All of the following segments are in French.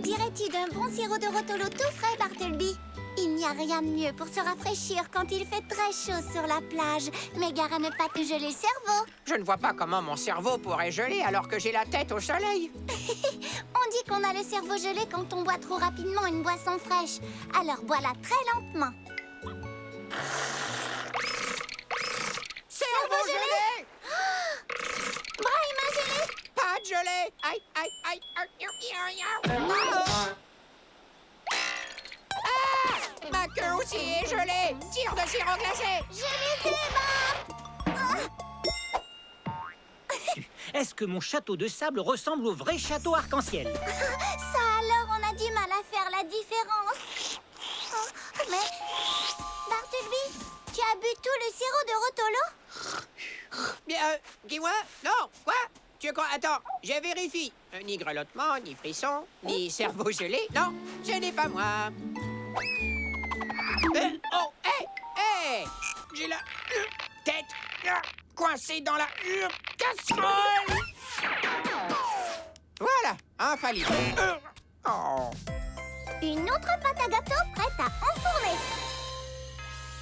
dirais-tu d'un bon sirop de Rotolo tout frais, Bartleby? Il n'y a rien de mieux pour se rafraîchir quand il fait très chaud sur la plage. Mais gare à ne pas te geler le cerveau. Je ne vois pas comment mon cerveau pourrait geler alors que j'ai la tête au soleil. On dit qu'on a le cerveau gelé quand on boit trop rapidement une boisson fraîche. Alors bois-la très lentement. Cerveau gelé! Brahima gelé! Pas de gelée! Aïe, aïe, aïe, aïe, aïe, aïe, aïe. Ma queue aussi est gelée! Tire de sirop glacé! Je les ai, Bart! Est-ce que mon château de sable ressemble au vrai château arc-en-ciel? Ça alors, on a du mal à faire la différence. Oh, mais, Bartleby, tu as bu tout le sirop de Rotolo? Bien, dis-moi, non, quoi? Tu crois? Attends, je vérifie. Ni grelottement, ni frisson, ni cerveau gelé. Non, ce n'est pas moi. Oh, hé, hé! J'ai la tête coincée dans la casserole! Voilà, infaillible. Oh. Une autre pâte à gâteau prête à enfourner.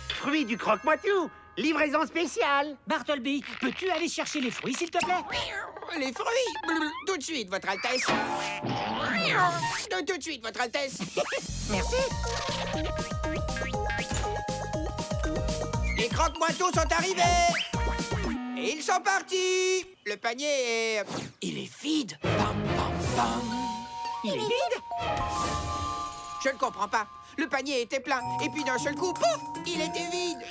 Fruits du croque-moi-tout, livraison spéciale. Bartleby, peux-tu aller chercher les fruits, s'il te plaît? Les fruits! Tout de suite, Votre Altesse! Tout de suite, Votre Altesse! Merci. Les croque-moi-tout sont arrivés! Et ils sont partis! Le panier est... Il est vide! Bam, bam, bam! Il est vide? Je ne comprends pas. Le panier était plein, et puis d'un seul coup, pouf! Il était vide!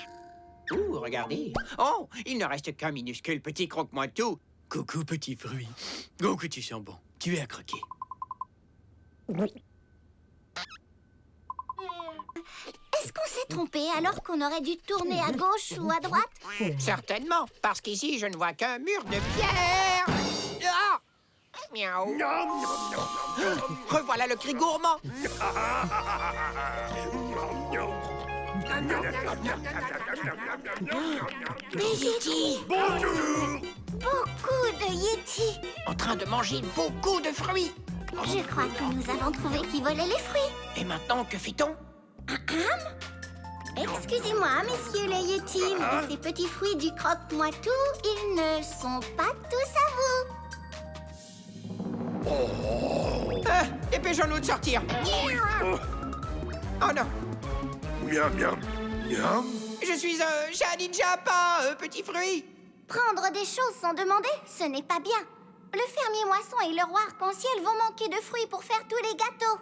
Ouh, regardez! Oh, il ne reste qu'un minuscule petit croque-moi-tout. Coucou, petit fruit. Oh, que tu sens bon. Tu es à croquer. Est-ce qu'on s'est trompé alors qu'on aurait dû tourner à gauche ou à droite? Certainement, parce qu'ici, je ne vois qu'un mur de pierre. Ah! Miaou. Revoilà le cri gourmand. Des yétis! Bonjour. Beaucoup de yétis! En train de manger beaucoup de fruits. Je crois que nous avons trouvé qui volait les fruits. Et maintenant, que fait-on? Excusez-moi, messieurs les yétis, mais ces petits fruits du croque-moi-tout, ils ne sont pas tous à vous. Ah, dépêchons-nous de sortir. Oh non, Miam, miam, miam. je suis un chat ninja, pas un petit fruit. Prendre des choses sans demander, ce n'est pas bien. Le fermier moisson et le roi arc-en-ciel vont manquer de fruits pour faire tous les gâteaux.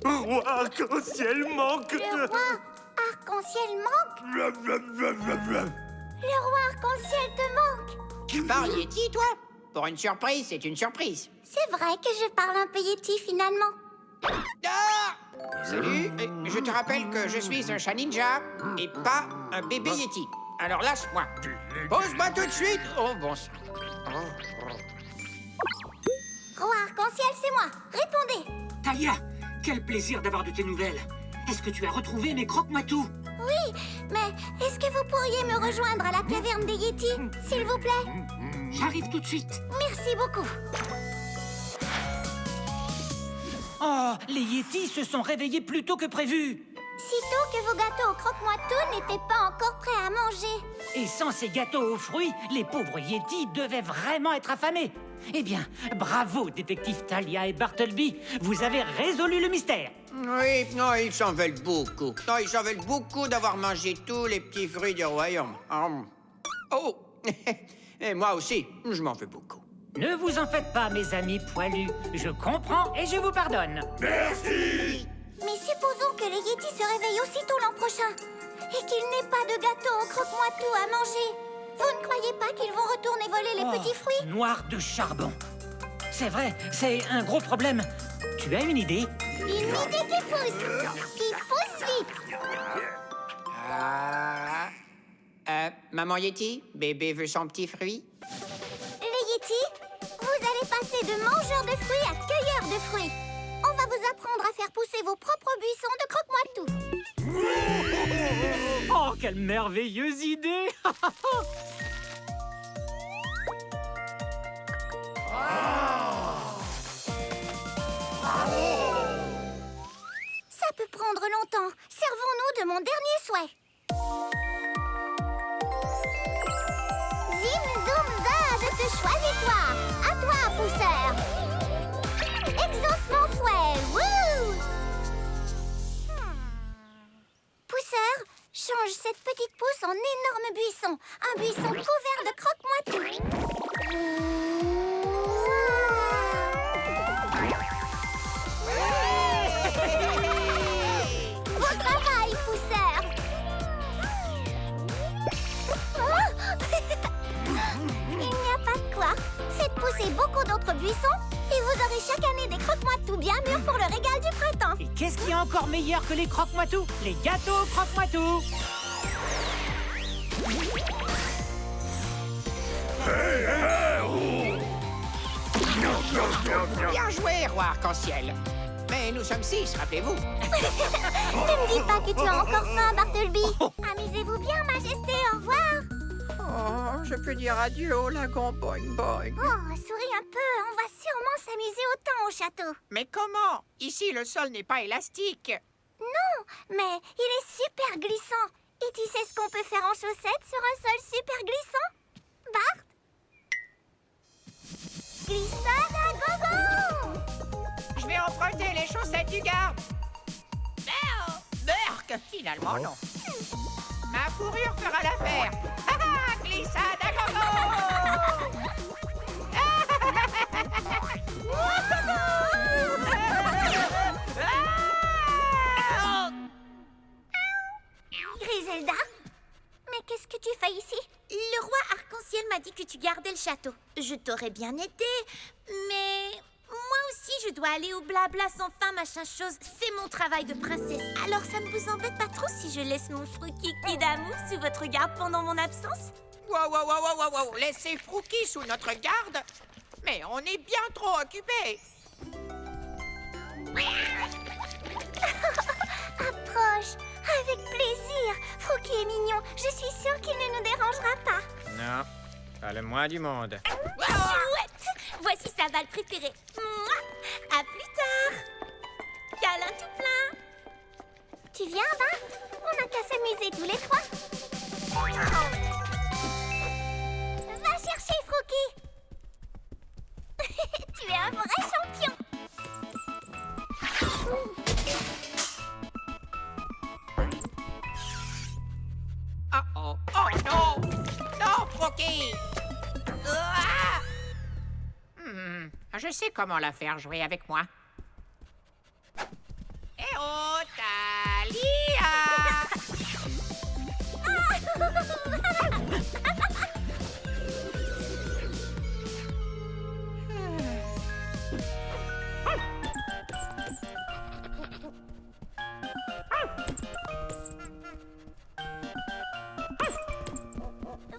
Roi arc-en-ciel manque Le roi arc-en-ciel manque? Le roi arc-en-ciel te manque? Tu parles Yeti, toi? Pour une surprise, c'est une surprise. C'est vrai que je parle un peu yéti finalement. Ah! Salut, je te rappelle que je suis un chat ninja et pas un bébé Yeti. Alors lâche-moi. Pose-moi tout de suite. Oh bon sang. Roi arc-en-ciel, c'est moi. Répondez. Talia, quel plaisir d'avoir de tes nouvelles. Est-ce que tu as retrouvé mes croque-moi-tout? Oui, mais est-ce que vous pourriez me rejoindre à la caverne des yétis, s'il vous plaît? J'arrive tout de suite. Merci beaucoup. Oh, les yétis se sont réveillés plus tôt que prévu. Sitôt que vos gâteaux au croque-moi-tout n'étaient pas encore prêts à manger. Et sans ces gâteaux aux fruits, les pauvres yétis devaient vraiment être affamés. Eh bien, bravo, détective Talia et Bartleby. Vous avez résolu le mystère. Oui, non, ils s'en veulent beaucoup. Non, ils s'en veulent beaucoup d'avoir mangé tous les petits fruits du royaume. Oh, et moi aussi, je m'en veux beaucoup. Ne vous en faites pas, mes amis poilus. Je comprends et je vous pardonne. Merci. Mais supposons que les yétis se réveillent aussitôt l'an prochain et qu'il n'ait pas de gâteau au croque-moi-tout à manger. Vous ne croyez pas qu'ils vont retourner voler les petits fruits? Noir de charbon. C'est vrai, c'est un gros problème. Tu as une idée? Une idée qui pousse vite. Maman Yeti, bébé veut son petit fruit. Les yétis, vous allez passer de mangeurs de fruits à cueilleurs de fruits. On va vous apprendre à faire pousser vos propres buissons de croque-moi-tout. Oh, quelle merveilleuse idée! choisis-toi. À toi, pousseur. Exaucement fouet. Wouh! Pousseur, change cette petite pousse en énorme buisson. Un buisson couvert de croque-moitou. Bon travail, pousseur. Oh! Il n'y a pas de quoi. Faites pousser beaucoup d'autres buissons et vous aurez chaque année des croque-moitou bien mûrs pour le régal du printemps. Et qu'est-ce qui est encore meilleur que les croque-moitou? Les gâteaux croque-moitou. Bien joué, roi arc-en-ciel. Mais nous sommes 6, rappelez-vous. Ne me dis pas que tu as encore faim, Bartleby. Amusez-vous bien, Majesté, au revoir. Oh, je peux dire adieu au lagon Boing Boing. Oh, souris un peu, on va sûrement s'amuser autant au château. Mais comment? Ici, le sol n'est pas élastique. Non, mais il est super glissant. Et tu sais ce qu'on peut faire en chaussettes sur un sol super glissant? Bart? Glissade à gogo! Je vais emprunter les chaussettes du garde. Berk! Finalement, non. Ma fourrure fera l'affaire. Ah, ah, glissade à gogo! Griselda? Mais qu'est-ce que tu fais ici? Le roi arc-en-ciel m'a dit que tu gardais le château. Je t'aurais bien aidé, mais moi aussi je dois aller au blabla sans fin machin chose. C'est mon travail de princesse. Alors ça ne vous embête pas trop si je laisse mon Frukiki d'amour sous votre garde pendant mon absence? Wow. Laissez Frookie sous notre garde? Mais on est bien trop occupés. Approche, avec plaisir. Frookie est mignon. Je suis sûre qu'il ne nous dérangera pas. Non, pas le moins du monde. Chouette! Voici sa balle préférée. Mouah! À plus tard. Câlin tout plein. Tu viens, Bart? On n'a qu'à s'amuser tous les trois. Va chercher, Frookie. Tu es un vrai champion. Oh non! Non, Frookie! Ah! Je sais comment la faire jouer avec moi. Eh oh, Thalia!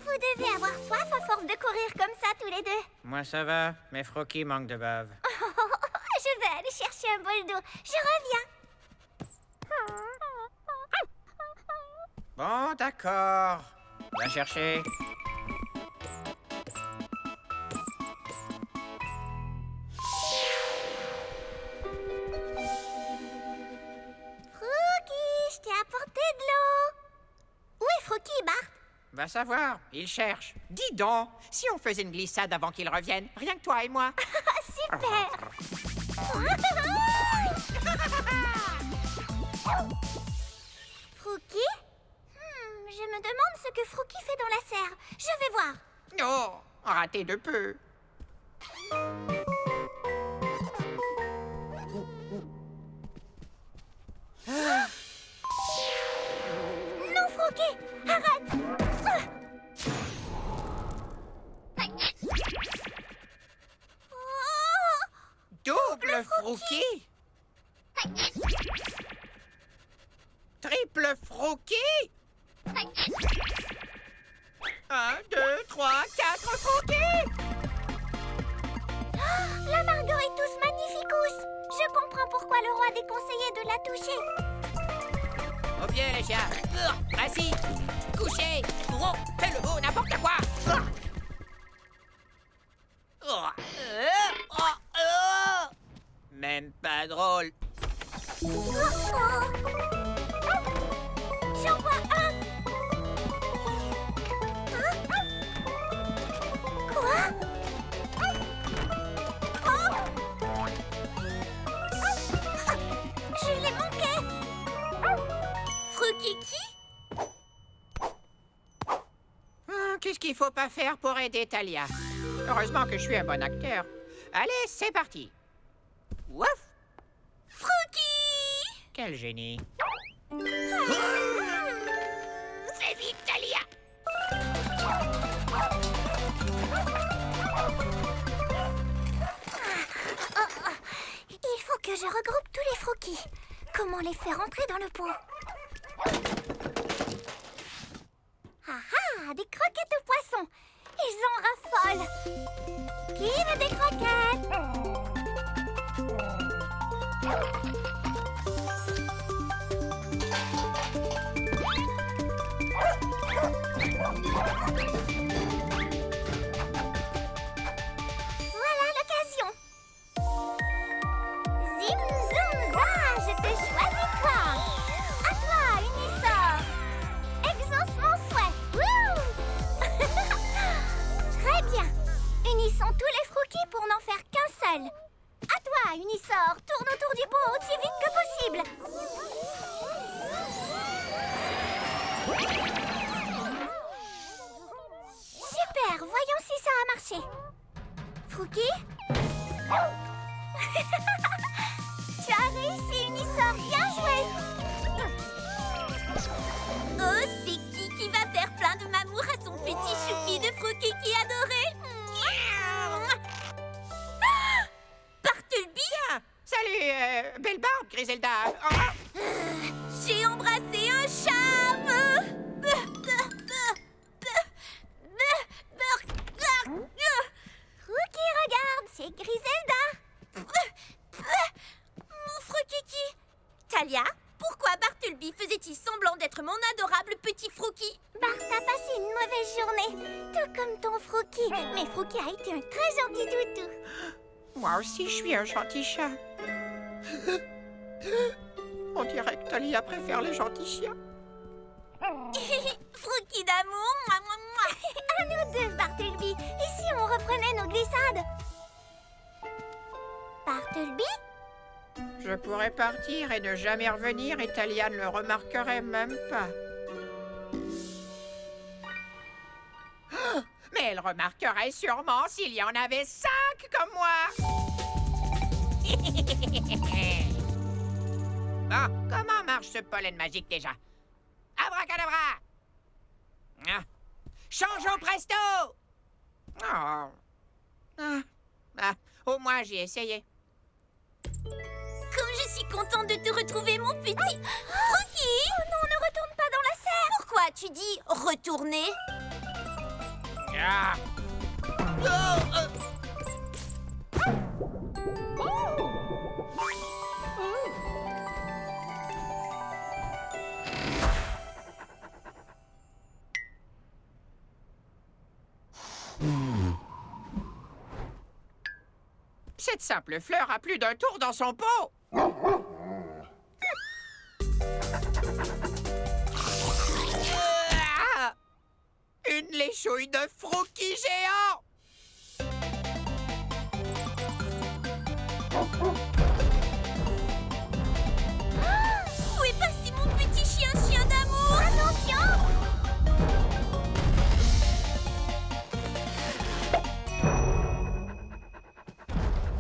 Vous devez avoir soif à force de courir comme ça tous les deux. Moi, ça va, mais Frookie manque de bave. Je vais aller chercher un bol d'eau. Je reviens. Bon, d'accord. Va chercher. Frookie, je t'ai apporté de l'eau. Où est Frookie, Bart? Va savoir, il cherche. Dis donc, si on faisait une glissade avant qu'il revienne, rien que toi et moi. Super. Frookie? Je me demande ce que Frookie fait dans la serre. Je vais voir. Oh, raté de peu. Non, Frookie, arrête. Oh, Double Frookie. Triple Frookie. 1, 2, 3, 4 Frookie. la Margaritus magnificus. Je comprends pourquoi le roi déconseillait de la toucher. Au pied, les chiens. Assis. Couché. Gros. Fais le beau, n'importe quoi. Même pas drôle. J'en vois un. Quoi? faut pas faire pour aider Talia. Heureusement que je suis un bon acteur. Allez, c'est parti. Wouf! Frookie! Quel génie. Fais vite, Talia! Il faut que je regroupe tous les Frookies. Comment les faire entrer dans le pot? Ah ah, des croquettes au poisson. Ils en raffolent. Qui veut des croquettes? Voilà l'occasion. Zim, zoom, za, je te choisis toi. À toi, Unissor. Exauce mon souhait. Wouh! Très bien. Unissons tous les Frookies pour n'en faire qu'un seul. À toi, Unissor. Tourne autour du pot aussi vite que possible. Super, voyons si ça a marché. Frookie? Tu as réussi, Unissor, bien joué. Oh, c'est qui va faire plein de mamour à son petit choupi de Frookie qui adorait? Bartleby! Salut, belle barbe, Griselda. Oh, J'ai embrassé un charme! Frookie, regarde, c'est Griselda. Mon frokiki! Talia, pourquoi Bartleby faisait-il semblant d'être mon adorable petit Frookie? Bart a passé une mauvaise journée, tout comme ton Frookie. Mais Frookie a été un très gentil toutou. moi aussi, je suis un gentil chat. On dirait que Talia préfère les gentils chiens. Frookie d'amour, moi, moi, moi. À nous deux, Bartleby. Et si on reprenait nos glissades? Bartleby? Je pourrais partir et ne jamais revenir et Talia ne le remarquerait même pas. Oh, mais elle remarquerait sûrement s'il y en avait 5 comme moi. Bon, comment marche ce pollen magique déjà? Abracadabra! Ah. Changeons presto! Oh. Au moins j'ai essayé. Comme je suis contente de te retrouver, mon petit Frookie! Oh non, ne retourne pas dans la serre. Pourquoi tu dis retourner? Ah. Cette simple fleur a plus d'un tour dans son pot. Ah! Une léchouille de Frookie géant. Où est passé mon petit chien d'amour? Attention!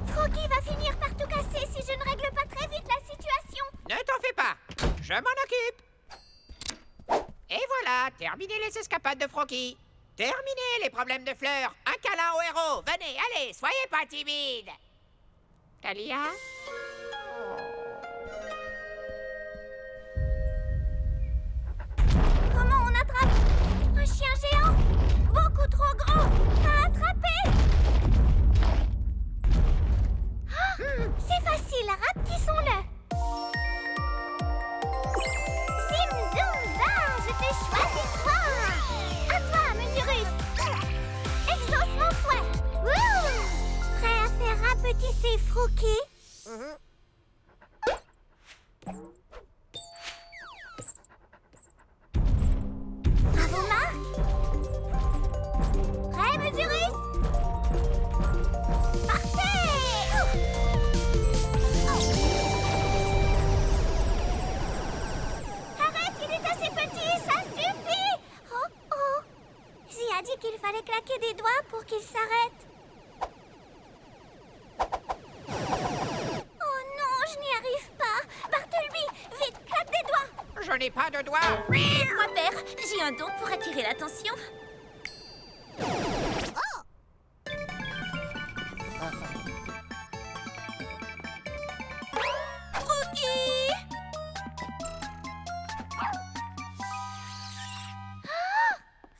Frookie va finir par tout casser si je ne règle pas très vite la situation. Ne t'en fais pas, je m'en occupe. Et voilà, terminé les escapades de Frookie. Terminé les problèmes de fleurs. Un câlin au héros. Venez, allez, soyez pas timide. Talia? Comment on attrape un chien géant? Beaucoup trop grand à attraper. Ah, c'est facile, rapetissons-le. Zim, zoom, za, je te choisis toi. À toi, Mesurus. Exauce mon souhait. Wouh! Prêt à faire rapetisser Frookie? Bravo, Marc. Prêt, Mesurus? Parfait! Arrête, il est assez petit, ça suffit! Oh, oh! J'ai a dit qu'il fallait fallait claquer des doigts pour qu'il s'arrête. Oh non, je n'y arrive pas. Bartleby, vite, claque des doigts. Je n'ai pas de doigts. Laisse-moi faire. J'ai un don pour attirer l'attention. Frookie!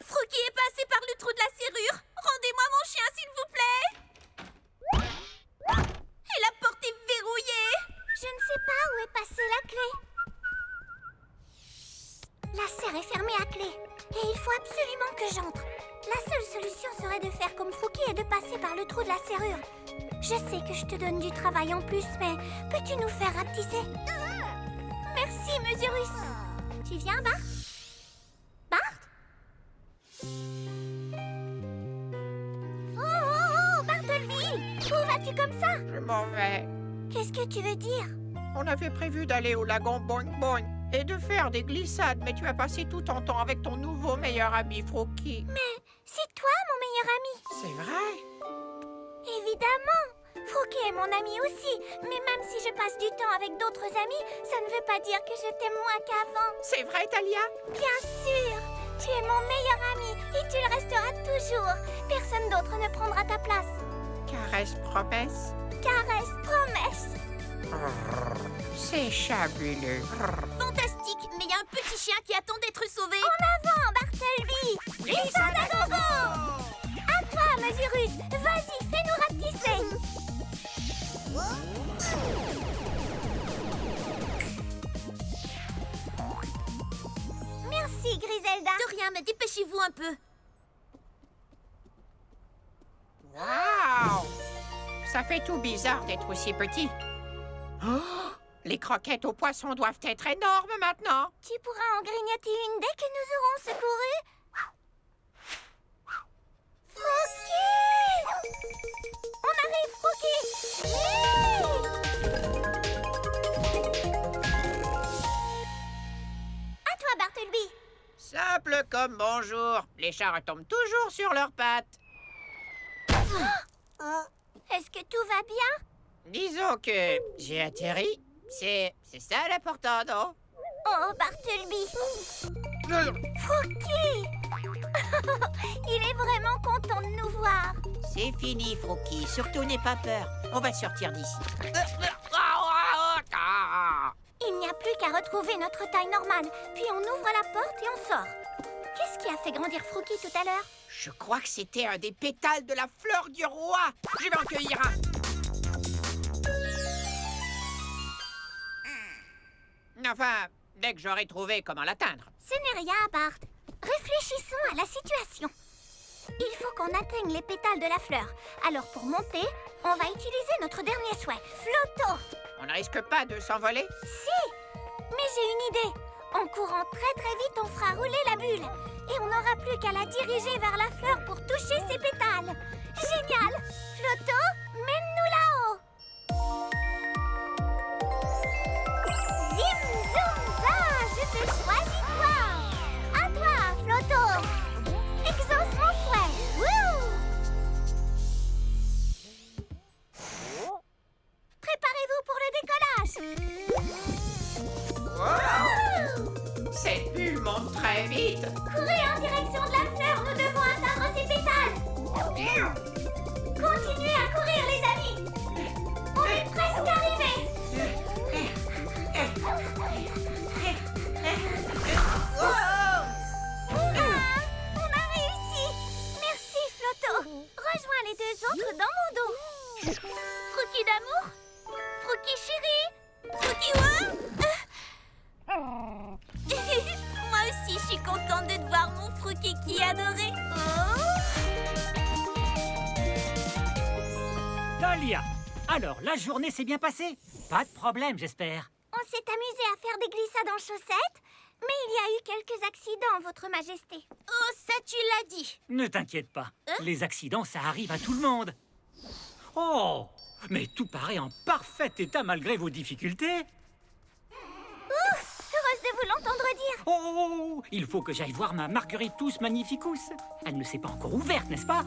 Frookie est passé par le trou de la serrure. Rendez-moi mon chien, s'il vous plaît. Et la porte est verrouillée. Je ne sais pas où est passée la clé. La serre est fermée à clé. Et il faut absolument que j'entre. La seule solution serait de faire comme Frookie et de passer par le trou de la serrure. Je sais que je te donne du travail en plus, mais peux-tu nous faire rapetisser? Merci, Mesurus. Tu viens, Bart? Bart? Oh, Bartleby! Où vas-tu comme ça? Je m'en vais. Qu'est-ce que tu veux dire? On avait prévu d'aller au lagon Boing Boing et de faire des glissades, mais tu as passé tout ton temps avec ton nouveau meilleur ami, Frookie. Mais c'est toi, mon meilleur ami. C'est vrai? Évidemment. Frookie est mon ami aussi. Mais même si je passe du temps avec d'autres amis, ça ne veut pas dire que je t'aime moins qu'avant. C'est vrai, Talia? Bien sûr. Tu es mon meilleur ami et tu le resteras toujours. Personne d'autre ne prendra ta place. Caresse promesse. Caresse, promesse. C'est fabuleux. Fantastique, mais il y a un petit chien qui attend d'être sauvé. En avant, Bartleby. Glissade à gogo. À toi, Mesurus. Vas-y, fais-nous rapetisser. Merci, Griselda. De rien, mais dépêchez-vous un peu. Waouh! Ça fait tout bizarre d'être aussi petit. Oh, les croquettes aux poissons doivent être énormes maintenant. Tu pourras en grignoter une dès que nous aurons secouru. Frookie! On arrive, Frookie! À toi, Bartleby. Simple comme bonjour. Les chats retombent toujours sur leurs pattes. Est-ce que tout va bien? Disons que j'ai atterri. C'est ça l'important, non? Oh, Bartleby. Frookie! Il est vraiment content de nous voir. C'est fini, Frookie. Surtout n'aie pas peur. On va sortir d'ici. Il n'y a plus qu'à retrouver notre taille normale. Puis on ouvre la porte et on sort. Qu'est-ce qui a fait grandir Frookie tout à l'heure? Je crois que c'était un des pétales de la fleur du roi. Je vais en cueillir un. Enfin, dès que j'aurai trouvé comment l'atteindre. Ce n'est rien, Bart. Réfléchissons à la situation. Il faut qu'on atteigne les pétales de la fleur. Alors pour monter, on va utiliser notre dernier souhait, Flotto. On ne risque pas de s'envoler? Si, mais j'ai une idée. En courant très vite, on fera rouler la bulle. Et on n'aura plus qu'à la diriger vers la fleur pour toucher ses pétales. Génial! Flotto, mène-nous là-haut. Zim, zoom, za, je te choisis toi. À toi, Flotto. Exauce mon souhait. Wouh! Préparez-vous pour le décollage. Wow! Cette bulle monte très vite. Courez en direction de la fleur, nous devons atteindre ses pétales. Continuez à courir, les amis. On est presque arrivés. On a réussi. Merci, Flotto. Rejoins les deux autres dans mon dos. Frookie d'amour, Frookie chérie, Frookie moi aussi, je suis contente de te voir, mon Frookie qui adoré. Talia, alors la journée s'est bien passée? Pas de problème, j'espère. On s'est amusé à faire des glissades en chaussettes, mais il y a eu quelques accidents, Votre Majesté. Oh, ça tu l'as dit. Ne t'inquiète pas, les accidents, ça arrive à tout le monde. Oh, mais tout paraît en parfait état malgré vos difficultés. Heureuse de vous l'entendre dire. Oh, il faut que j'aille voir ma Margaritus Magnificus. Elle ne s'est pas encore ouverte, n'est-ce pas?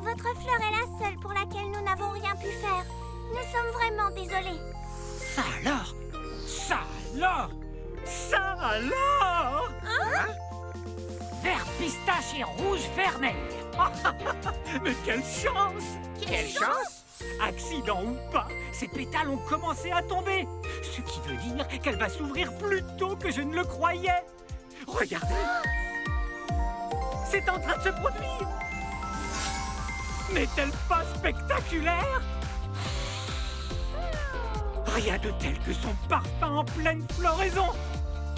Votre fleur est la seule pour laquelle nous n'avons rien pu faire. Nous sommes vraiment désolés. Ça alors! Ça alors! Ça alors! Vert pistache et rouge vermeil. Mais quelle chance! Quelle chance! Accident ou pas, ces pétales ont commencé à tomber. Ce qui veut dire qu'elle va s'ouvrir plus tôt que je ne le croyais. Regardez! C'est en train de se produire! N'est-elle pas spectaculaire? Rien de tel que son parfum en pleine floraison.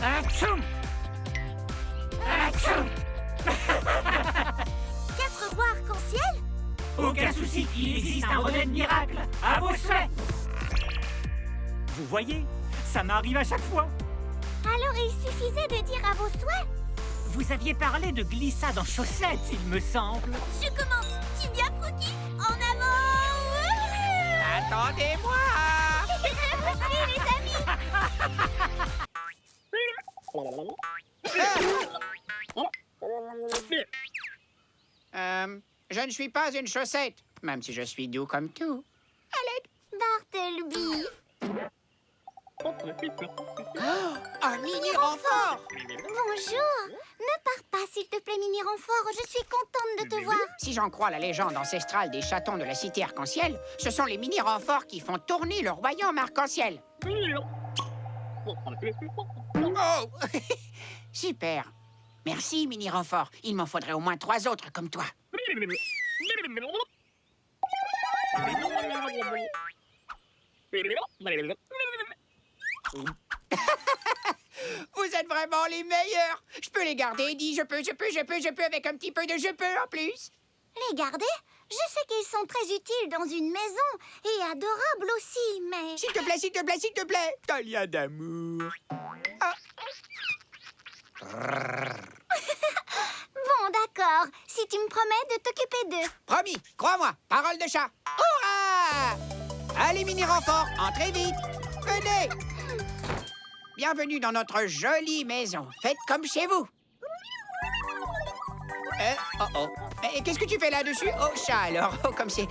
Atchoum! Atchoum! 4 voix arc-en-ciel? Aucun souci, il existe un remède miracle. À vos souhaits. Vous voyez, ça m'arrive à chaque fois. Alors il suffisait de dire à vos souhaits. Vous aviez parlé de glissade en chaussettes, il me semble. Je commence. Tibia Froki, en avant. Attendez-moi! Merci les amis. Je ne suis pas une chaussette, même si je suis doux comme tout. Bartleby. Un mini renfort! Bonjour. Ne pars pas s'il te plaît, Mini Renfort. Je suis contente de te voir. Si j'en crois la légende ancestrale des chatons de la cité arc-en-ciel, ce sont les mini renforts qui font tourner le royaume arc-en-ciel. Oh! Super. Merci, mini renfort. Il m'en faudrait au moins 3 autres comme toi. Vous êtes vraiment les meilleurs. Je peux les garder, Eddie. Je peux avec un petit peu de je peux en plus. Les garder? Je sais qu'ils sont très utiles dans une maison et adorables aussi, mais... S'il te plaît, s'il te plaît, s'il te plaît. Talia d'amour. Ah. Bon, d'accord. Si tu me promets de t'occuper d'eux. Promis, crois-moi, parole de chat. Hurrah! Allez, mini renfort, entrez vite. Venez. Bienvenue dans notre jolie maison. Faites comme chez vous. Oh. Mais qu'est-ce que tu fais là-dessus? Oh, chat, alors. Oh, comme c'est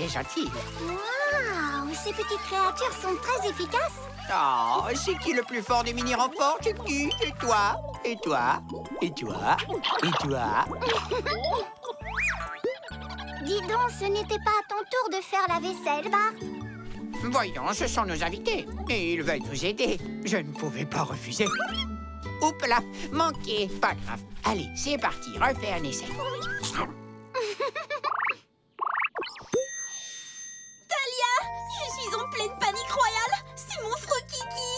gentil. Waouh, ces petites créatures sont très efficaces. Oh, c'est qui le plus fort des mini renforts? C'est qui? Et toi? Et toi? Et toi? Et toi? Dis donc, ce n'était pas à ton tour de faire la vaisselle, Bart. Voyons, ce sont nos invités. Et ils veulent nous aider. Je ne pouvais pas refuser. Oups là, manqué. Pas grave. Allez, c'est parti. Refais un essai. Talia, je suis en pleine panique royale. C'est mon Frokiki.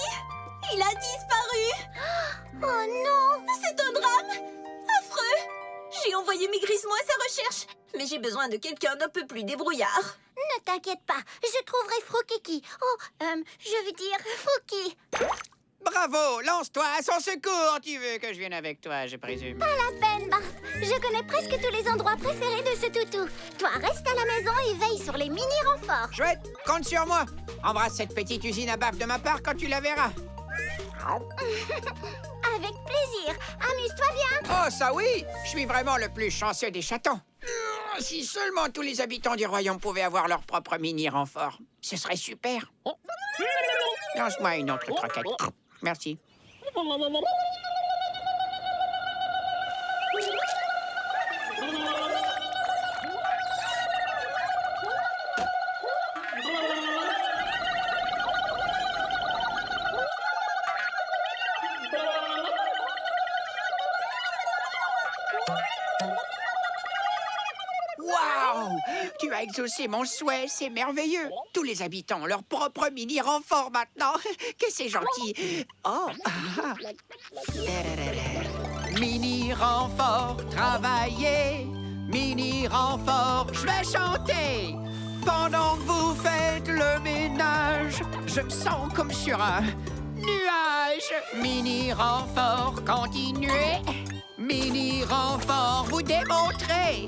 Il a disparu. Oh non! C'est un drame. Affreux. J'ai envoyé Maigrisson à sa recherche. Mais j'ai besoin de quelqu'un d'un peu plus débrouillard. Ne t'inquiète pas, je trouverai Frokiki. Oh, je veux dire Froki. Bravo, lance-toi à son secours. Tu veux que je vienne avec toi, je présume. Pas la peine, Bart. Je connais presque tous les endroits préférés de ce toutou. Toi, reste à la maison et veille sur les mini-renforts. Chouette, compte sur moi. Embrasse cette petite usine à baffe de ma part quand tu la verras. Avec plaisir. Amuse-toi bien. Oh, ça oui! Je suis vraiment le plus chanceux des chatons. Si seulement tous les habitants du royaume pouvaient avoir leur propre mini-renfort, ce serait super. Lance-moi une autre croquette. Merci. Waouh! Tu as exaucé mon souhait, c'est merveilleux. Tous les habitants ont leur propre mini-renfort maintenant. Que c'est gentil. Oh! Mini-renfort, travaillez. Mini-renfort, je vais chanter. Pendant que vous faites le ménage, je me sens comme sur un nuage. Mini-renfort, continuez. Mini-renfort, vous démontrez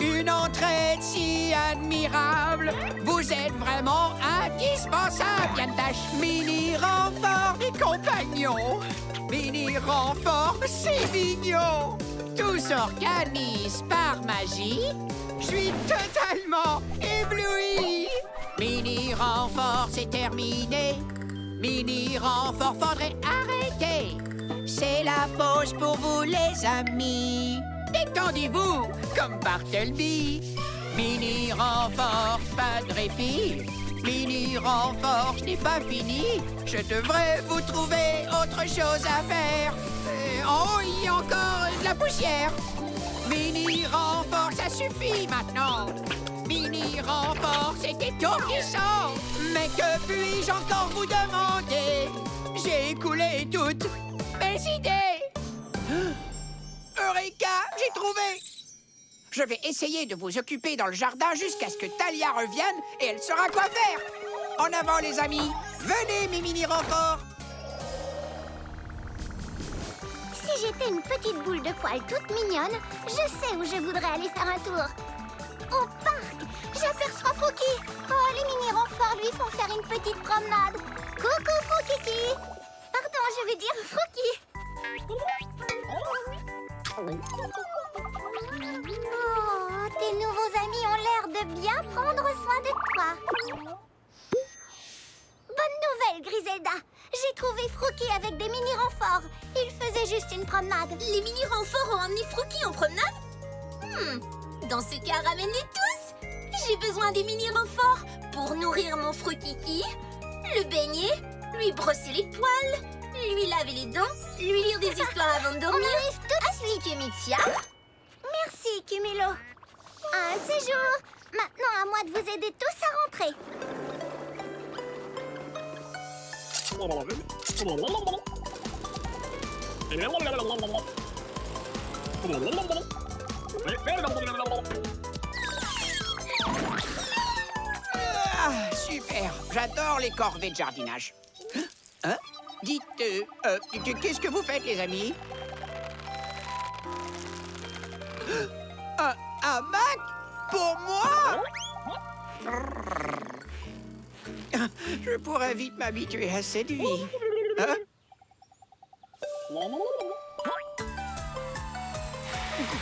Une entraide si admirable. Vous êtes vraiment indispensable. Yann Dash, Mini Renfort et compagnons. Mini Renfort, c'est mignon. Tout s'organise par magie. Je suis totalement ébloui. Mini Renfort, c'est terminé. Mini Renfort, faudrait arrêter. C'est la pause pour vous, les amis. Détendez-vous, comme Bartleby. Mini Renfort, pas de répit. Mini Renfort, ce n'est pas fini. Je devrais vous trouver autre chose à faire. Oh, il y a encore de la poussière. Mini Renfort, ça suffit maintenant. Mini Renfort, c'est étourdissant. Mais que puis-je encore vous demander? J'ai écoulé toutes mes idées. Eureka, j'ai trouvé. Je vais essayer de vous occuper dans le jardin jusqu'à ce que Talia revienne et elle saura quoi faire. En avant, les amis. Venez, mes mini renforts. Si j'étais une petite boule de poils toute mignonne, je sais où je voudrais aller faire un tour. Au parc, j'aperçois Fouki. Oh, les mini-renforts lui font faire une petite promenade. Coucou, Foukiki. Pardon, je veux dire Fouki. Oh, tes nouveaux amis ont l'air de bien prendre soin de toi. Bonne nouvelle, Griselda. J'ai trouvé Frouki avec des mini-renforts. Il faisait juste une promenade. Les mini-renforts ont emmené Frouki en promenade? Dans ce cas, ramène-les tous. J'ai besoin des mini-renforts pour nourrir mon Froukiki, le baigner, lui brosser les poils, lui laver les dents, lui lire des histoires avant de dormir. On arrive tout de suite, Kumitia. Merci, Cumulo. Un séjour. Maintenant, à moi de vous aider tous à rentrer. Ah, super. J'adore les corvées de jardinage. Hein? Dites, qu'est-ce que vous faites, les amis? Un hamac? Pour moi? Je pourrais vite m'habituer à cette vie. Hein?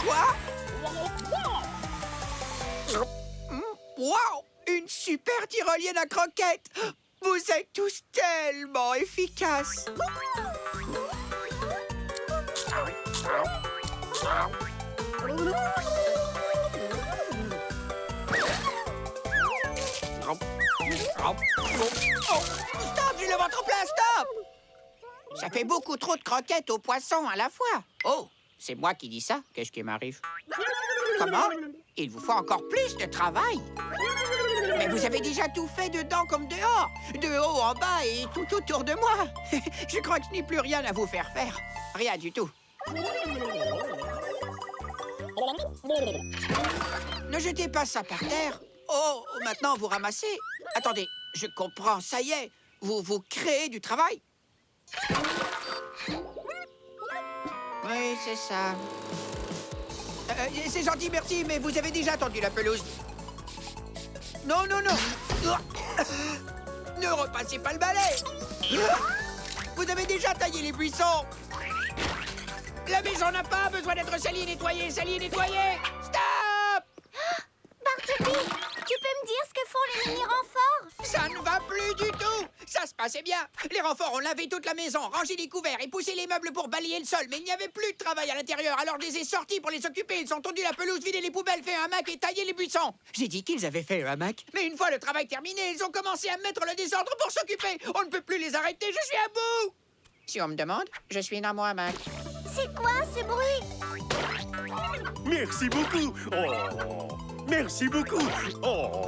Quoi? Wow! Une super tyrolienne à croquettes! Vous êtes tous tellement efficaces! Oh, stop, j'ai le ventre plein, stop! Ça fait beaucoup trop de croquettes aux poissons à la fois. Oh, c'est moi qui dis ça. Qu'est-ce qui m'arrive? Comment? Il vous faut encore plus de travail. Mais vous avez déjà tout fait dedans comme dehors. De haut en bas et tout autour de moi. Je crois que je n'ai plus rien à vous faire faire. Rien du tout. Ne jetez pas ça par terre. Oh, maintenant vous ramassez. Attendez, je comprends, ça y est. Vous créez du travail. Oui, c'est ça. C'est gentil, merci, mais vous avez déjà tendu la pelouse. Non, non, non. Ne repassez pas le balai. Vous avez déjà taillé les buissons. La maison n'a pas besoin d'être salie et nettoyée. Salie et nettoyée. Stop! Bartleby, tu peux me dire ce que font les mini-renforts? Ça ne va plus du tout. Ça se passait bien. Les renforts ont lavé toute la maison, rangé les couverts et poussé les meubles pour balayer le sol. Mais il n'y avait plus de travail à l'intérieur, alors je les ai sortis pour les occuper. Ils ont tondu la pelouse, vidé les poubelles, fait un hamac et taillé les buissons. J'ai dit qu'ils avaient fait un hamac. Mais une fois le travail terminé, ils ont commencé à mettre le désordre pour s'occuper. On ne peut plus les arrêter, je suis à bout. Si on me demande, je suis dans mon hamac. C'est quoi ce bruit? Merci beaucoup. Oh, merci beaucoup. Oh.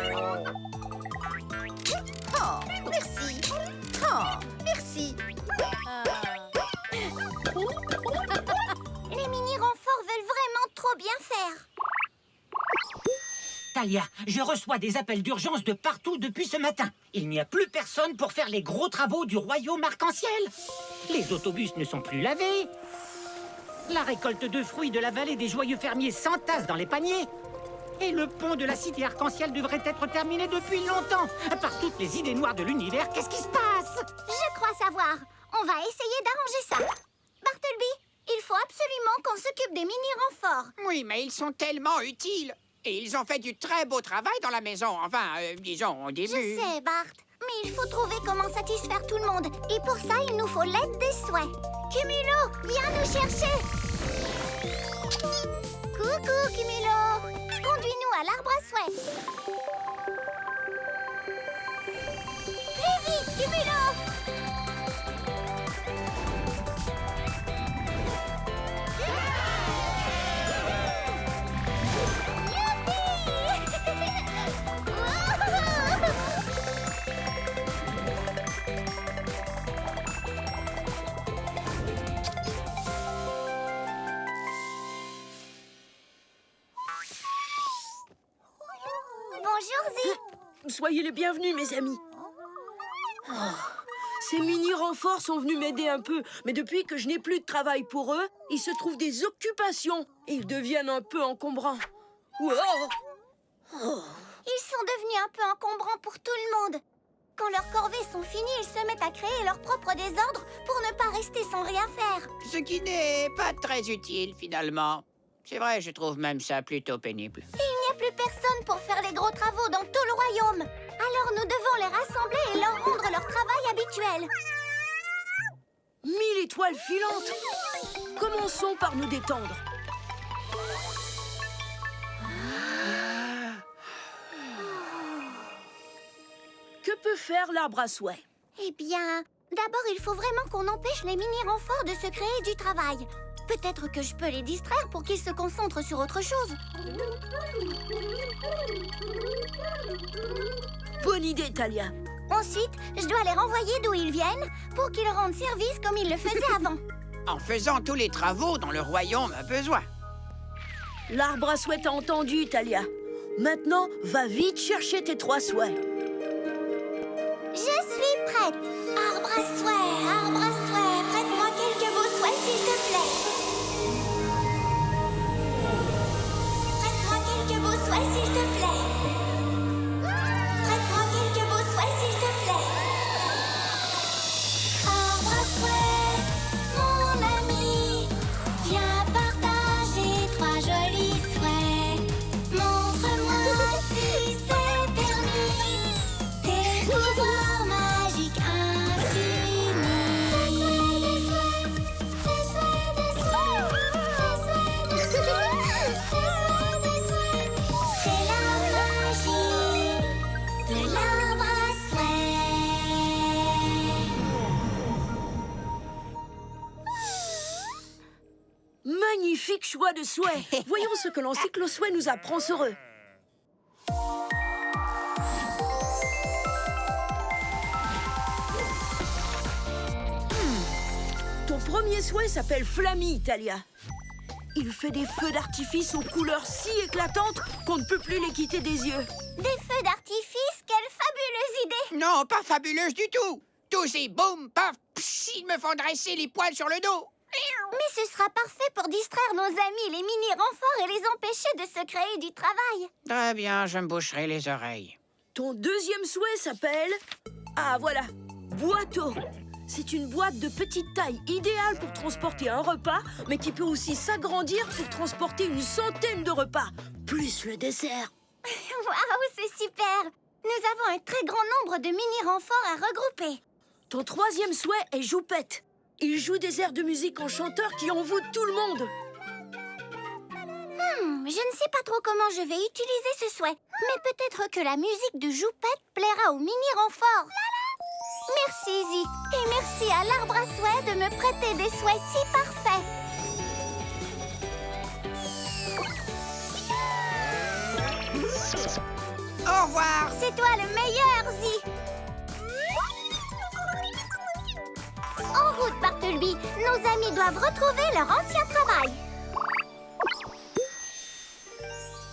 Oh, merci. Oh, merci. Les mini-renforts veulent vraiment trop bien faire. Talia, je reçois des appels d'urgence de partout depuis ce matin. Il n'y a plus personne pour faire les gros travaux du royaume arc-en-ciel. Les autobus ne sont plus lavés. La récolte de fruits de la vallée des joyeux fermiers s'entasse dans les paniers. Et le pont de la cité arc-en-ciel devrait être terminé depuis longtemps. Par toutes les idées noires de l'univers, qu'est-ce qui se passe? Je crois savoir. On va essayer d'arranger ça. Bartleby, il faut absolument qu'on s'occupe des mini-renforts. Oui, mais ils sont tellement utiles. Et ils ont fait du très beau travail dans la maison. Enfin, disons, au Je début. sais, Bart. Mais il faut trouver comment satisfaire tout le monde. Et pour ça, il nous faut l'aide des souhaits. Cumulo, viens nous chercher. Coucou, Cumulo. Conduis-nous à l'arbre à souhaits. Plus vite, Cumulo. Bonjour, Zi. Soyez les bienvenus, mes amis. Oh, ces mini-renforts sont venus m'aider un peu, mais depuis que je n'ai plus de travail pour eux, ils se trouvent des occupations et ils deviennent un peu encombrants. Wow. Oh. Ils sont devenus un peu encombrants pour tout le monde. Quand leurs corvées sont finies, ils se mettent à créer leur propre désordre pour ne pas rester sans rien faire. Ce qui n'est pas très utile, finalement. C'est vrai, je trouve même ça plutôt pénible. Et il n'y a plus personne pour faire les gros travaux dans tout le royaume. Alors nous devons les rassembler et leur rendre leur travail habituel. 1000 étoiles filantes. Commençons par nous détendre. Que peut faire l'arbre à souhait? Eh bien, d'abord il faut vraiment qu'on empêche les mini-renforts de se créer du travail. Peut-être que je peux les distraire pour qu'ils se concentrent sur autre chose. Bonne idée, Talia. Ensuite, je dois les renvoyer d'où ils viennent pour qu'ils rendent service comme ils le faisaient avant. En faisant tous les travaux dont le royaume a besoin. L'arbre à souhait t'a entendu, Talia. Maintenant, va vite chercher tes 3 souhaits. Je suis prête. Arbre à souhait, prête-moi quelques beaux souhaits, s'il te plaît. Prête-moi quelques beaux souhaits, s'il te plaît. Prête-moi quelques beaux souhaits, s'il te plaît. Arbre à souhait, mon ami, viens partager 3 jolis souhaits. Montre-moi si c'est permis. Tes pouvoirs magiques infinis. Des souhaits, des souhaits, des souhaits, des souhaits, des souhaits, des souhaits. C'est la magie de l'arbre à souhait. Magnifique choix de souhait. Voyons ce que l'encyclo-souhait nous apprend sur eux. Ton premier souhait s'appelle Flammy, Talia. Il fait des feux d'artifice aux couleurs si éclatantes qu'on ne peut plus les quitter des yeux. Des feux d'artifice, quelle fabuleuse idée! Non, pas fabuleuse du tout. Tous ces boum, paf, pss, ils me font dresser les poils sur le dos. Mais ce sera parfait pour distraire nos amis, les mini-renforts, et les empêcher de se créer du travail. Très bien, je me boucherai les oreilles. Ton deuxième souhait s'appelle... Ah, voilà, boîteau. C'est une boîte de petite taille, idéale pour transporter un repas, mais qui peut aussi s'agrandir pour transporter une centaine de repas, plus le dessert. Waouh, c'est super! Nous avons un très grand nombre de mini-renforts à regrouper. Ton troisième souhait est Joupette. Il joue des airs de musique en chanteur qui envoûtent tout le monde. Je ne sais pas trop comment je vais utiliser ce souhait, mais peut-être que la musique de Joupette plaira aux mini-renforts. Merci, Zi, et merci à l'arbre à souhait de me prêter des souhaits si parfaits. Au revoir. C'est toi le meilleur, Zi. En route, Bartleby. Nos amis doivent retrouver leur ancien travail.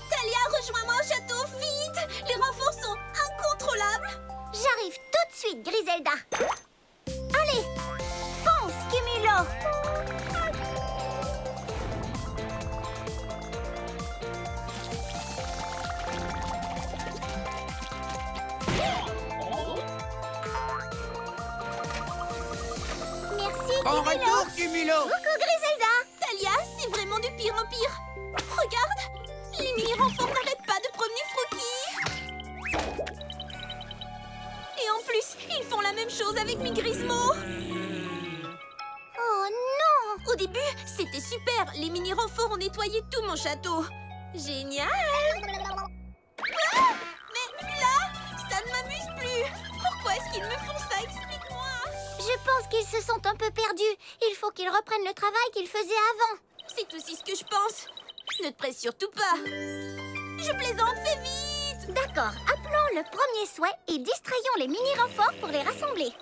Talia, rejoins-moi au château, vite! Les renforts sont incontrôlables! J'arrive tout de suite, Griselda. Allez, fonce, Cumulo. En retour, Cumulo. Coucou Griselda. Talia, c'est vraiment du pire en pire. Regarde, les mini-renforts n'arrêtent pas de promener Froki. Et en plus, ils font la même chose avec mes Grismo. Oh non! Au début, c'était super. Les mini-renforts ont nettoyé tout mon château. Génial! Ah! Mais là, ça ne m'amuse plus. Pourquoi est-ce qu'ils me font ça? Explique-moi. Je pense qu'ils se sont un peu perdus. Il faut qu'ils reprennent le travail qu'ils faisaient avant. C'est aussi ce que je pense. Ne te presse surtout pas. Je plaisante, fais vite! D'accord, appelons le premier souhait et distrayons les mini-renforts pour les rassembler.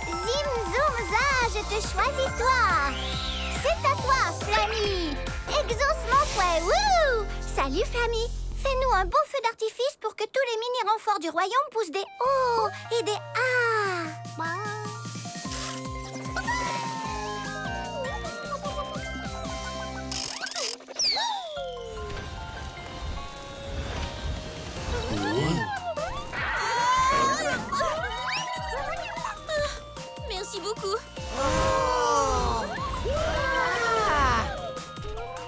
Zim, zoom, za, je te choisis toi. C'est à toi, Flammy. Exauce mon souhait, wouh! Salut, Flammy. Fais-nous un beau feu d'artifice pour que tous les mini-renforts du royaume poussent des oh et des ah. Merci beaucoup.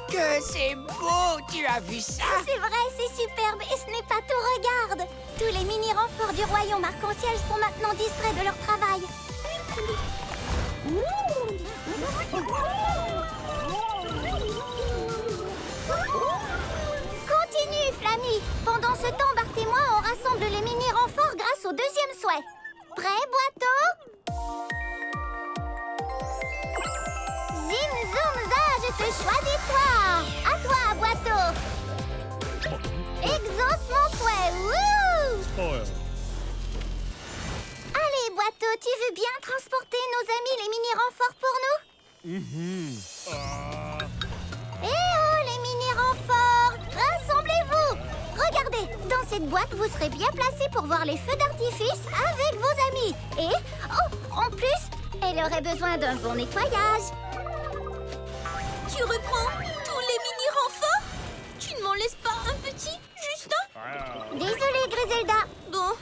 Que c'est beau! Tu as vu ça? C'est vrai, c'est superbe et ce n'est pas tout, regarde. Tous les mini-renforts du royaume arc-en-ciel sont maintenant distraits de leur travail. Continue, Flammy. Pendant ce temps, Bart et moi, on rassemble les mini-renforts grâce au deuxième souhait. Prêt, Boiteau? Zim, zoom, za, je te choisis toi. À toi, Boiteau. Exauce mon souhait, wouh! Allez, Boiteau, tu veux bien transporter nos amis les mini-renforts pour nous? Eh oh, les mini-renforts! Rassemblez-vous! Regardez, dans cette boîte, vous serez bien placés pour voir les feux d'artifice avec vos amis. Et, oh, en plus, elle aurait besoin d'un bon nettoyage. Tu reprends tous les mini-renforts? Tu ne m'en laisses pas un petit, juste un? Désolée, Griselda. Bon,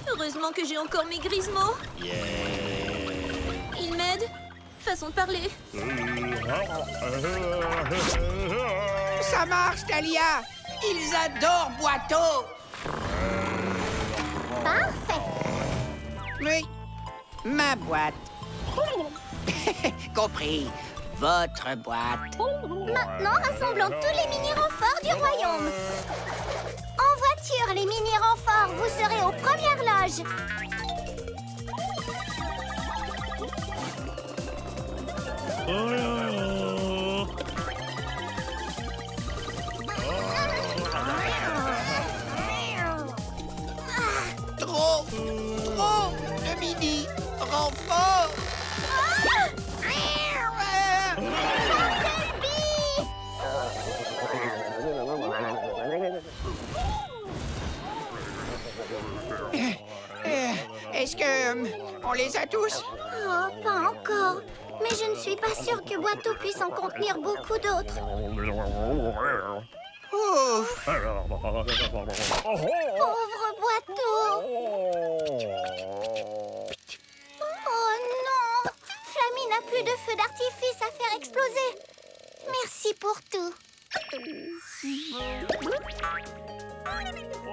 heureusement que j'ai encore mes Grismo. Ils m'aident. Façon de parler. Ça marche, Talia! Ils adorent Boiteau! Parfait. Oui, ma boîte. Compris, votre boîte. Maintenant, rassemblons tous les mini-renforts du royaume. En voiture, les mini-renforts, vous serez aux premières loges. Trop de mini-renforts! Est-ce que on les a tous? Oh, pas encore. Mais je ne suis pas sûre que Boiteau puisse en contenir beaucoup d'autres. Ouf. Pauvre Boiteau. Oh non! Flammy n'a plus de feu d'artifice à faire exploser. Merci pour tout.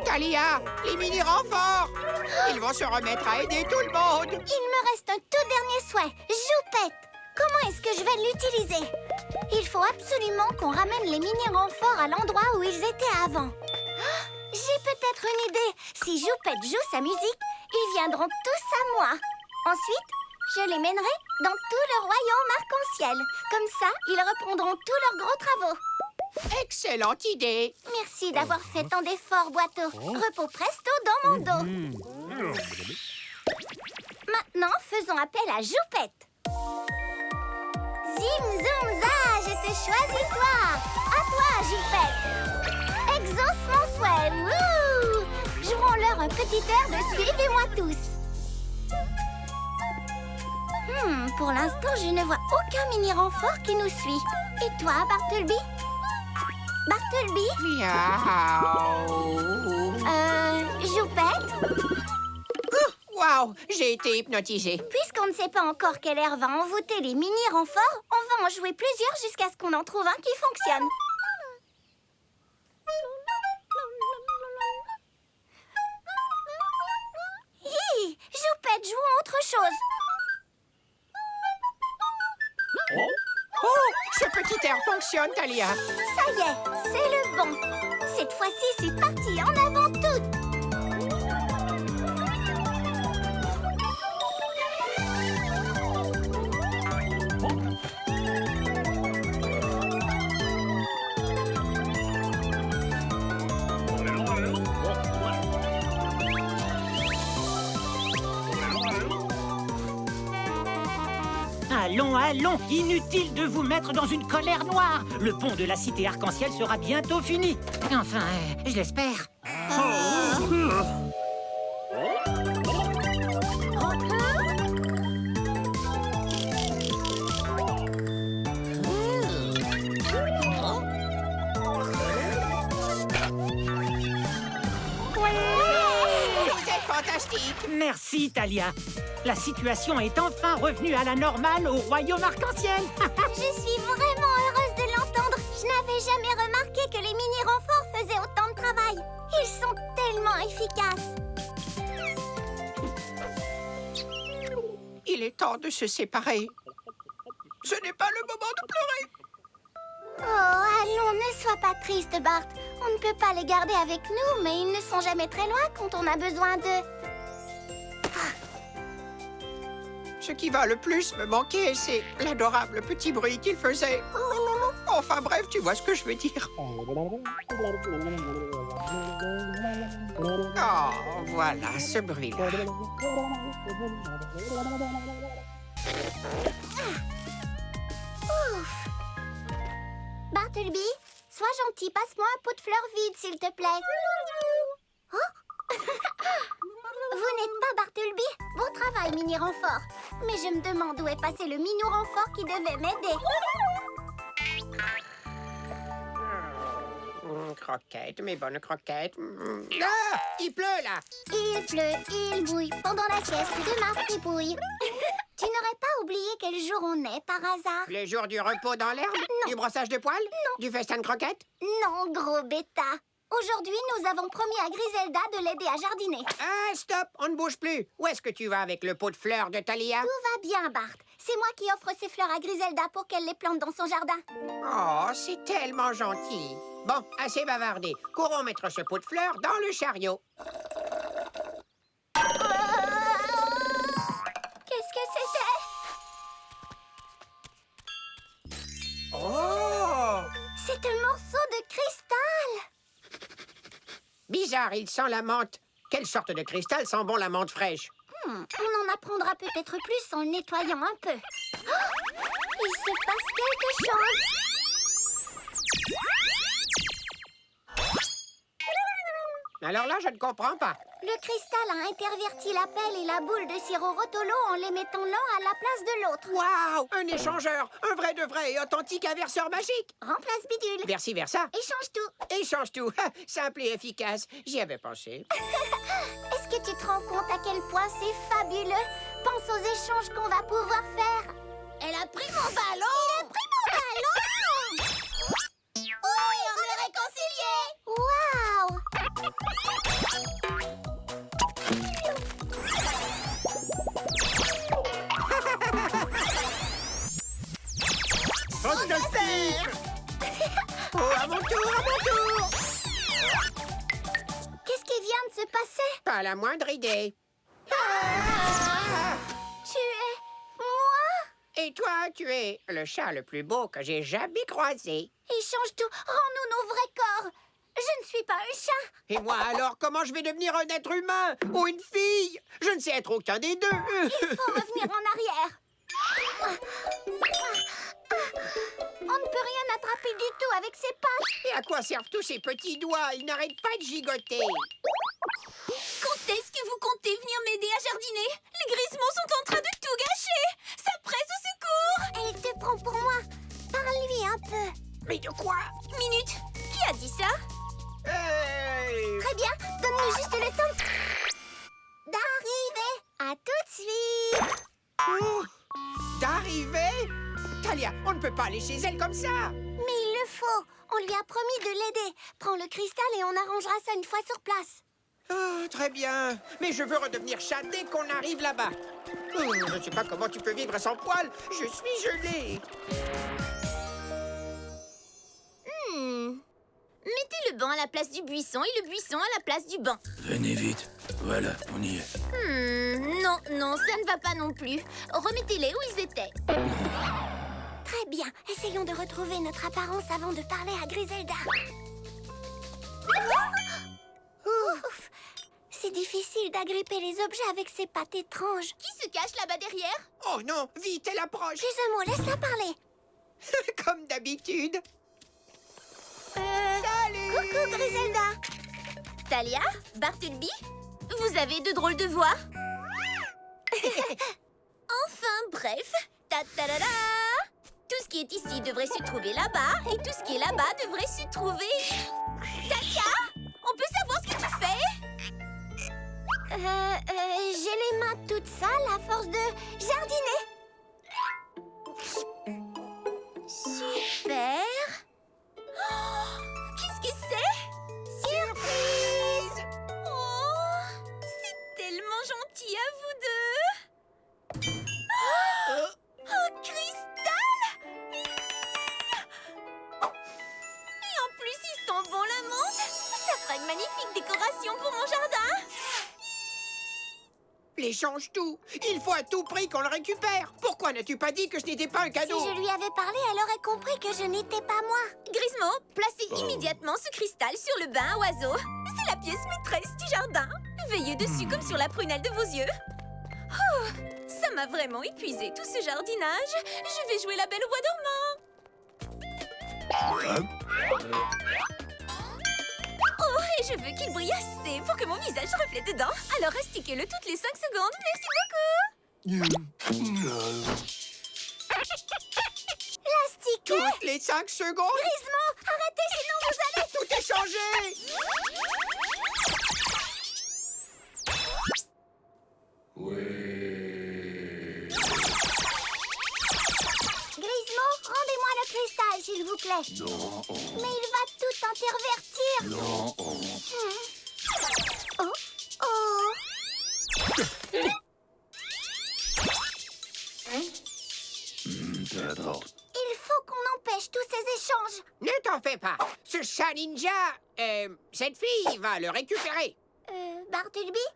Talia, les mini-renforts! Ils vont se remettre à aider tout le monde! Il me reste un tout dernier souhait. Joupette. Comment est-ce que je vais l'utiliser? Il faut absolument qu'on ramène les mini-renforts à l'endroit où ils étaient avant. Ah, j'ai peut-être une idée. Si Joupette joue sa musique, ils viendront tous à moi. Ensuite, je les mènerai dans tout le royaume arc-en-ciel. Comme ça, ils reprendront tous leurs gros travaux. Excellente idée! Merci d'avoir fait tant d'efforts, Boiteau. Repos presto dans mon dos. Maintenant, faisons appel à Joupette. Zim, zoom, za, je te choisis toi. À toi, Joupette. Exauce mon souhait, wouh! Jouons-leur un petit air de Suivez-moi tous. Pour l'instant, je ne vois aucun mini-renfort qui nous suit. Et toi, Bartleby? Bartleby? Miaou! Joupette? Waouh, j'ai été hypnotisé. Puisqu'on ne sait pas encore quel air va envoûter les mini-renforts, on va en jouer plusieurs jusqu'à ce qu'on en trouve un qui fonctionne. Hi, Joupette, jouons autre chose. Oh, ce petit air fonctionne, Talia. Ça y est, c'est le bon. Cette fois-ci, c'est parti, en avant toutes. Allons, allons, inutile de vous mettre dans une colère noire. Le pont de la cité arc-en-ciel sera bientôt fini. Enfin, je l'espère. Vous êtes fantastique. Merci, Talia. La situation est enfin revenue à la normale au royaume arc-en-ciel. Je suis vraiment heureuse de l'entendre. Je n'avais jamais remarqué que les mini-renforts faisaient autant de travail. Ils sont tellement efficaces. Il est temps de se séparer. Ce n'est pas le moment de pleurer. Oh, allons, ne sois pas triste, Bart. On ne peut pas les garder avec nous, mais ils ne sont jamais très loin quand on a besoin d'eux. Ce qui va le plus me manquer, c'est l'adorable petit bruit qu'il faisait. Enfin bref, tu vois ce que je veux dire. Oh, voilà ce bruit-là. Bartleby, sois gentil, passe-moi un pot de fleurs vide, s'il te plaît. Oh Vous n'êtes pas Bartleby. Bon travail, mini-renfort. Mais je me demande où est passé le mini-renfort qui devait m'aider. Croquettes, mes bonnes croquettes. Ah, il pleut là. Il pleut, il mouille, pendant la sieste de ma fripouille. Tu n'aurais pas oublié quel jour on est, par hasard? Le jour du repos dans l'herbe? Non. Du brossage de poils? Non. Du festin de croquettes? Non, gros bêta. Aujourd'hui, nous avons promis à Griselda de l'aider à jardiner. Ah, stop, on ne bouge plus. Où est-ce que tu vas avec le pot de fleurs de Talia? Tout va bien, Bart. C'est moi qui offre ces fleurs à Griselda pour qu'elle les plante dans son jardin. Oh, c'est tellement gentil. Bon, assez bavardé. Courons mettre ce pot de fleurs dans le chariot. Qu'est-ce que c'était? Oh! C'est un morceau de cristal. Bizarre, il sent la menthe. Quelle sorte de cristal sent bon la menthe fraîche? On en apprendra peut-être plus en le nettoyant un peu. Oh, il se passe quelque chose. Alors là, je ne comprends pas. Le cristal a interverti la pelle et la boule de sirop Rotolo en les mettant l'un à la place de l'autre. Waouh! Un échangeur! Un vrai de vrai et authentique inverseur magique! Remplace bidule. Versi-versa. Échange tout. Échange tout. Simple et efficace. J'y avais pensé. Est-ce que tu te rends compte à quel point c'est fabuleux? Pense aux échanges qu'on va pouvoir faire. Elle a pris mon ballon. Elle a pris mon ballon. Oui, on est réconciliés. Waouh! Fantastique! Oh, à mon tour, à mon tour! Qu'est-ce qui vient de se passer? Pas la moindre idée. Tu es... moi? Et toi, tu es le chat le plus beau que j'ai jamais croisé. Échange tout. Rends-nous nos vrais corps. Je ne suis pas un chat. Et moi alors, comment je vais devenir un être humain ou une fille? Je ne sais être aucun des deux. Il faut revenir en arrière. On ne peut rien attraper du tout avec ses pattes. Et à quoi servent tous ces petits doigts? Ils n'arrêtent pas de gigoter. Quand est-ce que vous comptez venir m'aider à jardiner? Les Grismons sont en train de tout gâcher. Ça presse au secours. Elle te prend pour moi. Parle-lui un peu. Mais de quoi? Minute, qui a dit ça? Hey! Très bien. Donne-nous juste le temps d'arriver. À tout de suite. Oh, d'arriver? Talia, on ne peut pas aller chez elle comme ça. Mais il le faut. On lui a promis de l'aider. Prends le cristal et on arrangera ça une fois sur place. Oh, très bien. Mais je veux redevenir chat dès qu'on arrive là-bas. Oh, je ne sais pas comment tu peux vivre sans poils. Je suis gelé. Mettez le banc à la place du buisson et le buisson à la place du banc. Venez vite. Voilà, on y est. Non, non, ça ne va pas non plus. Remettez-les où ils étaient. Très bien. Essayons de retrouver notre apparence avant de parler à Griselda. Ouf. C'est difficile d'agripper les objets avec ces pattes étranges. Qui se cache là-bas derrière? Oh non, vite, elle approche. Gizmo, laisse-la parler. Comme d'habitude. Salut. Coucou, Griselda. Talia? Bartleby? Vous avez de drôles de voix. Enfin, bref. Ta-ta-da-da! Tout ce qui est ici devrait se trouver là-bas, et tout ce qui est là-bas devrait se trouver... Talia? On peut savoir ce que tu fais? J'ai les mains toutes sales à force de jardiner. Super! Oh, qu'est-ce que c'est? Surprise! Oh, c'est tellement gentil à vous deux! Oh, cristal! Et en plus, il sent bon la menthe! Ça fera une magnifique décoration pour mon jardin! L'échange tout. Il faut à tout prix qu'on le récupère. Pourquoi n'as-tu pas dit que ce n'était pas un cadeau? Si je lui avais parlé, elle aurait compris que je n'étais pas moi. Grismo, placez immédiatement ce cristal sur le bain à oiseaux. C'est la pièce maîtresse du jardin. Veillez dessus comme sur la prunelle de vos yeux. Oh, ça m'a vraiment épuisé tout ce jardinage. Je vais jouer la belle au bois dormant. Oh, et je veux qu'il brille assez pour que mon visage se reflète dedans. Alors astiquez-le toutes les 5 secondes. Merci beaucoup. L'astiquer. Toutes les 5 secondes? Grismo, arrêtez, sinon vous allez... Tout est changé. Grismo, rendez-moi le cristal, s'il vous plaît. Non. Mais il va tout intervertir. Non. Oh, oh. Peu importe. Il faut qu'on empêche tous ces échanges. Ne t'en fais pas. Ce chat ninja, cette fille va le récupérer. Bartleby?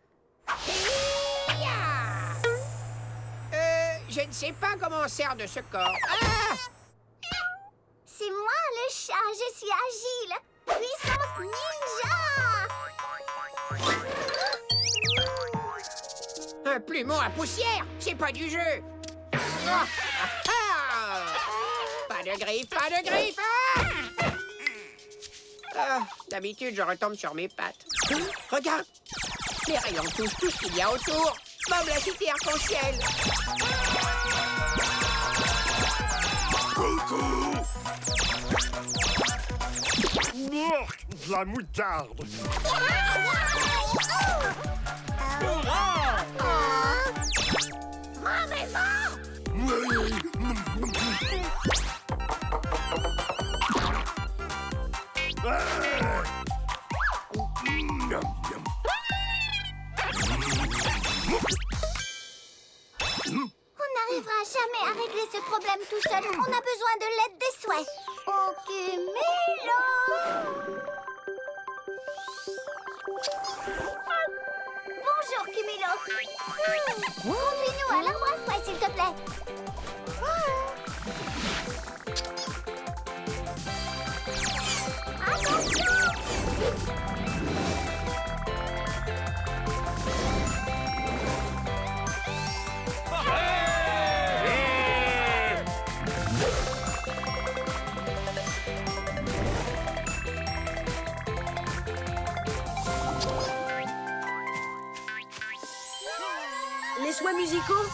Je ne sais pas comment on sert de ce corps. Ah! C'est moi le chat, je suis agile. Puissance ninja. Un plumeau à poussière, c'est pas du jeu. Ah, ah, ah. Pas de griffes, pas de griffes. Ah, d'habitude, je retombe sur mes pattes. Regarde, les rayons touchent tout ce qu'il y a autour. Comme la cité arc-en-ciel. Coucou! Mork, de la moutarde! On n'arrivera jamais à régler ce problème tout seul. On a besoin de l'aide des souhaits. Ok, Milo. Bonjour, Cumilo. Conduis-nous à l'arbre à souhait, s'il te plaît. Attention! Les souhaits musicaux,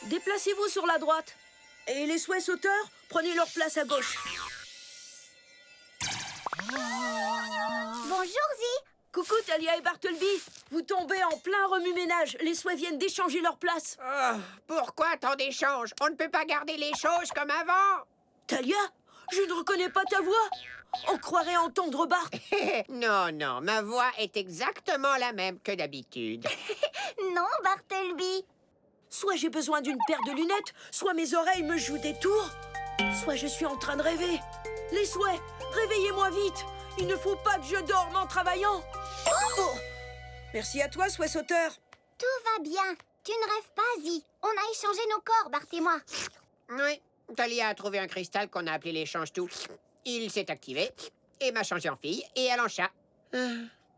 déplacez-vous sur la droite. Et les souhaits sauteurs, prenez leur place à gauche. Bonjour, Zi. Coucou Talia et Bartleby. Vous tombez en plein remue-ménage. Les souhaits viennent d'échanger leur place. Oh, pourquoi tant d'échanges? On ne peut pas garder les choses comme avant. Talia, je ne reconnais pas ta voix. On croirait entendre Bart. Non, non, ma voix est exactement la même que d'habitude. Non, Bartleby. Soit j'ai besoin d'une paire de lunettes, soit mes oreilles me jouent des tours, soit je suis en train de rêver. Les souhaits, réveillez-moi vite. Il ne faut pas que je dorme en travaillant. Oh. Merci à toi, souhait sauteur. Tout va bien. Tu ne rêves pas, Zee. On a échangé nos corps, Bart et moi. Oui, Talia a trouvé un cristal qu'on a appelé l'échange-tout. Il s'est activé et m'a changé en fille et elle en chat.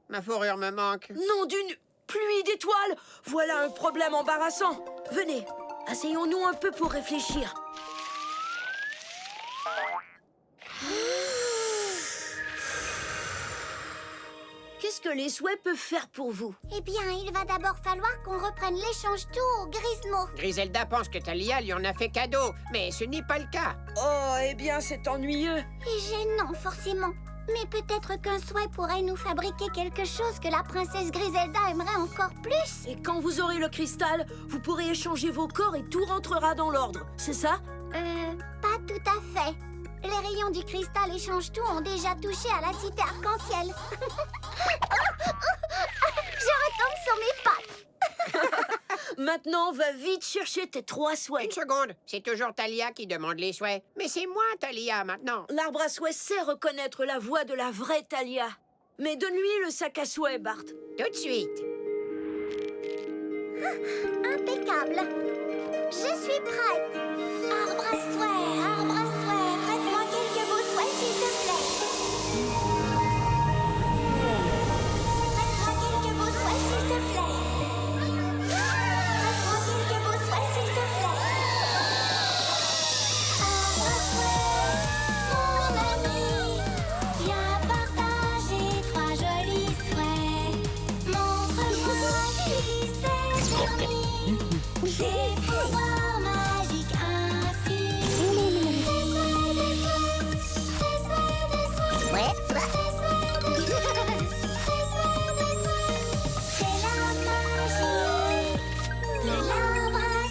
Ma fourrure me manque. Nom d'une pluie d'étoiles. Voilà un problème embarrassant. Venez, asseyons-nous un peu pour réfléchir. Qu'est-ce que les souhaits peuvent faire pour vous? Eh bien, il va d'abord falloir qu'on reprenne l'échange-tout au Grismo. Griselda pense que Talia lui en a fait cadeau, mais ce n'est pas le cas. Oh, eh bien, c'est ennuyeux. Et gênant, forcément. Mais peut-être qu'un souhait pourrait nous fabriquer quelque chose que la princesse Griselda aimerait encore plus. Et quand vous aurez le cristal, vous pourrez échanger vos corps et tout rentrera dans l'ordre. C'est ça? Pas tout à fait. Les rayons du cristal échange-tout ont déjà touché à la cité arc-en-ciel. Je retombe sur mes pattes. Maintenant, va vite chercher tes 3 Une souhaits. seconde, c'est toujours Talia qui demande les souhaits. Mais c'est moi, Talia, maintenant. L'arbre à souhaits sait reconnaître la voix de la vraie Talia. Mais donne-lui le sac à souhaits, Bart. Tout de suite. Impeccable. Je suis prête. Arbre à souhait, faites-moi quelques beaux souhaits, s'il te plaît. Faites-moi quelques beaux souhaits, s'il te plaît. Faites-moi quelques beaux souhaits, s'il te plaît. Arbre à souhait, mon ami, viens partager 3 jolis souhaits. Montre-moi qui s'est permis des pouvoirs magiques infinis. Des souhaits, des souhaits, des souhaits, des souhaits. C'est la magie de l'arbre à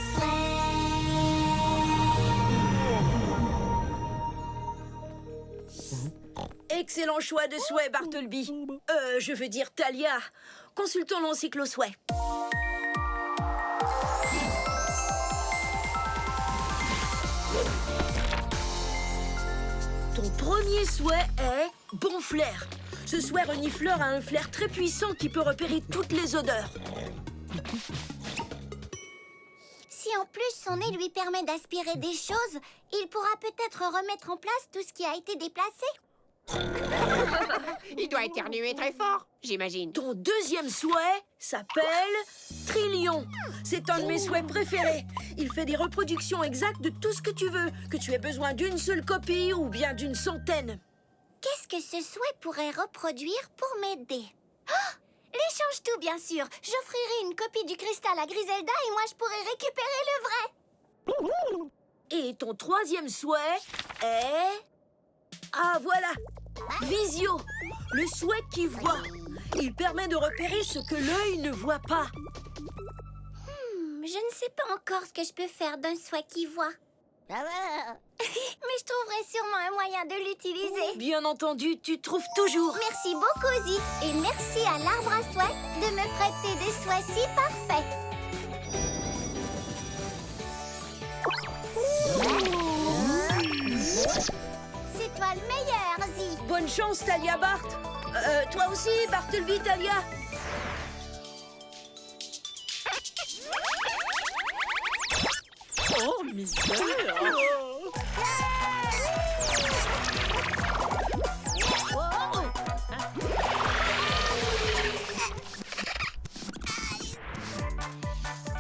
souhait. Excellent choix de souhait, Bartleby. Je veux dire Talia. Consultons l'encyclo souhait. Ton premier souhait est bon flair. Ce souhait renifleur a un flair très puissant qui peut repérer toutes les odeurs. Si en plus son nez lui permet d'aspirer des choses, il pourra peut-être remettre en place tout ce qui a été déplacé. Il doit éternuer très fort, j'imagine. Ton deuxième souhait s'appelle Trillion. C'est un de mes souhaits préférés. Il fait des reproductions exactes de tout ce que tu veux, que tu aies besoin d'une seule copie ou bien d'une centaine. Qu'est-ce que ce souhait pourrait reproduire pour m'aider? Oh, l'échange-tout, bien sûr. J'offrirai une copie du cristal à Griselda et moi je pourrai récupérer le vrai. Et ton troisième souhait est... Ah, voilà! Visio, le souhait qui voit. Il permet de repérer ce que l'œil ne voit pas. Je ne sais pas encore ce que je peux faire d'un souhait qui voit. Mais je trouverai sûrement un moyen de l'utiliser. Bien entendu, tu trouves toujours. Merci beaucoup, Zee. Et merci à l'arbre à souhait de me prêter des souhaits si parfaits. C'est toi le meilleur, Zee. Bonne chance, Talia Bart. Toi aussi, Bartleby, Talia. Oh, misère!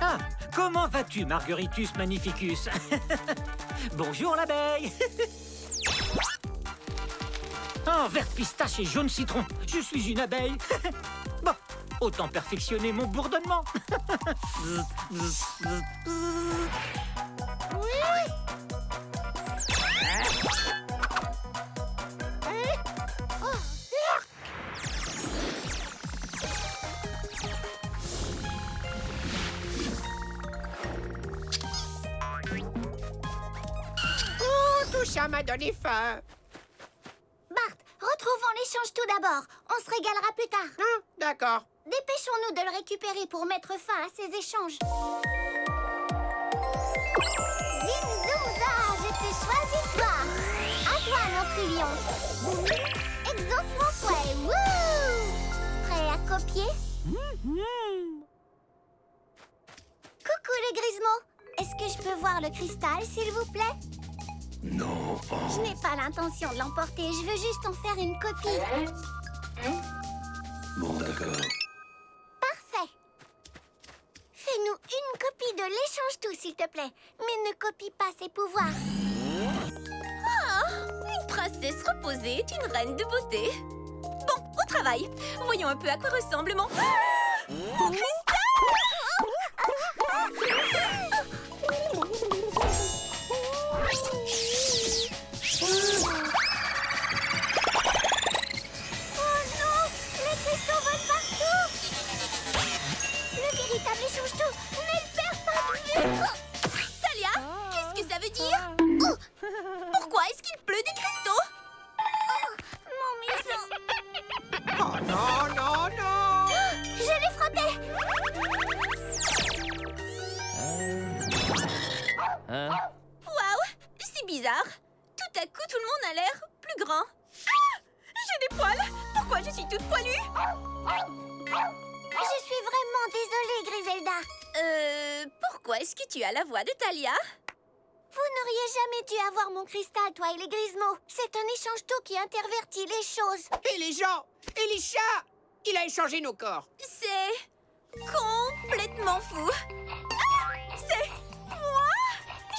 Ah, comment vas-tu, Margueritus Magnificus? Bonjour, l'abeille! Oh, vert pistache et jaune citron, je suis une abeille! Bon, autant perfectionner mon bourdonnement! ça m'a donné faim. Bart, retrouvons l'échange tout d'abord. On se régalera plus tard. Ah, d'accord. Dépêchons-nous de le récupérer pour mettre fin à ces échanges. Zim, zoom, za, je te choisis toi. À toi, notre lion. Exauce mon souhait. Wouh! Prêt à copier? Coucou les Grismos. Est-ce que je peux voir le cristal, s'il vous plaît? Non. Je n'ai pas l'intention de l'emporter. Je veux juste en faire une copie. Bon, d'accord. Parfait. Fais-nous une copie de l'échange tout, s'il te plaît. Mais ne copie pas ses pouvoirs. Une princesse reposée est une reine de beauté. Bon, au travail. Voyons un peu à quoi ressemble mon... Mon cristal! Oh non! Les cristaux volent partout! Le véritable échange-tout ne le perd pas de vue! Talia, qu'est-ce que ça veut dire? Pourquoi est-ce qu'il pleut des cristaux? Mon museau! Oh non, non, non! Je l'ai frotté! Waouh, c'est bizarre. Tout à coup, tout le monde a l'air plus grand. Ah, j'ai des poils. Pourquoi je suis toute poilue? Je suis vraiment désolée, Griselda. Pourquoi est-ce que tu as la voix de Talia? Vous n'auriez jamais dû avoir mon cristal, toi et les Grismos. C'est un échange-tout qui intervertit les choses. Et les gens! Et les chats! Il a échangé nos corps. C'est complètement fou. Ah, c'est moi.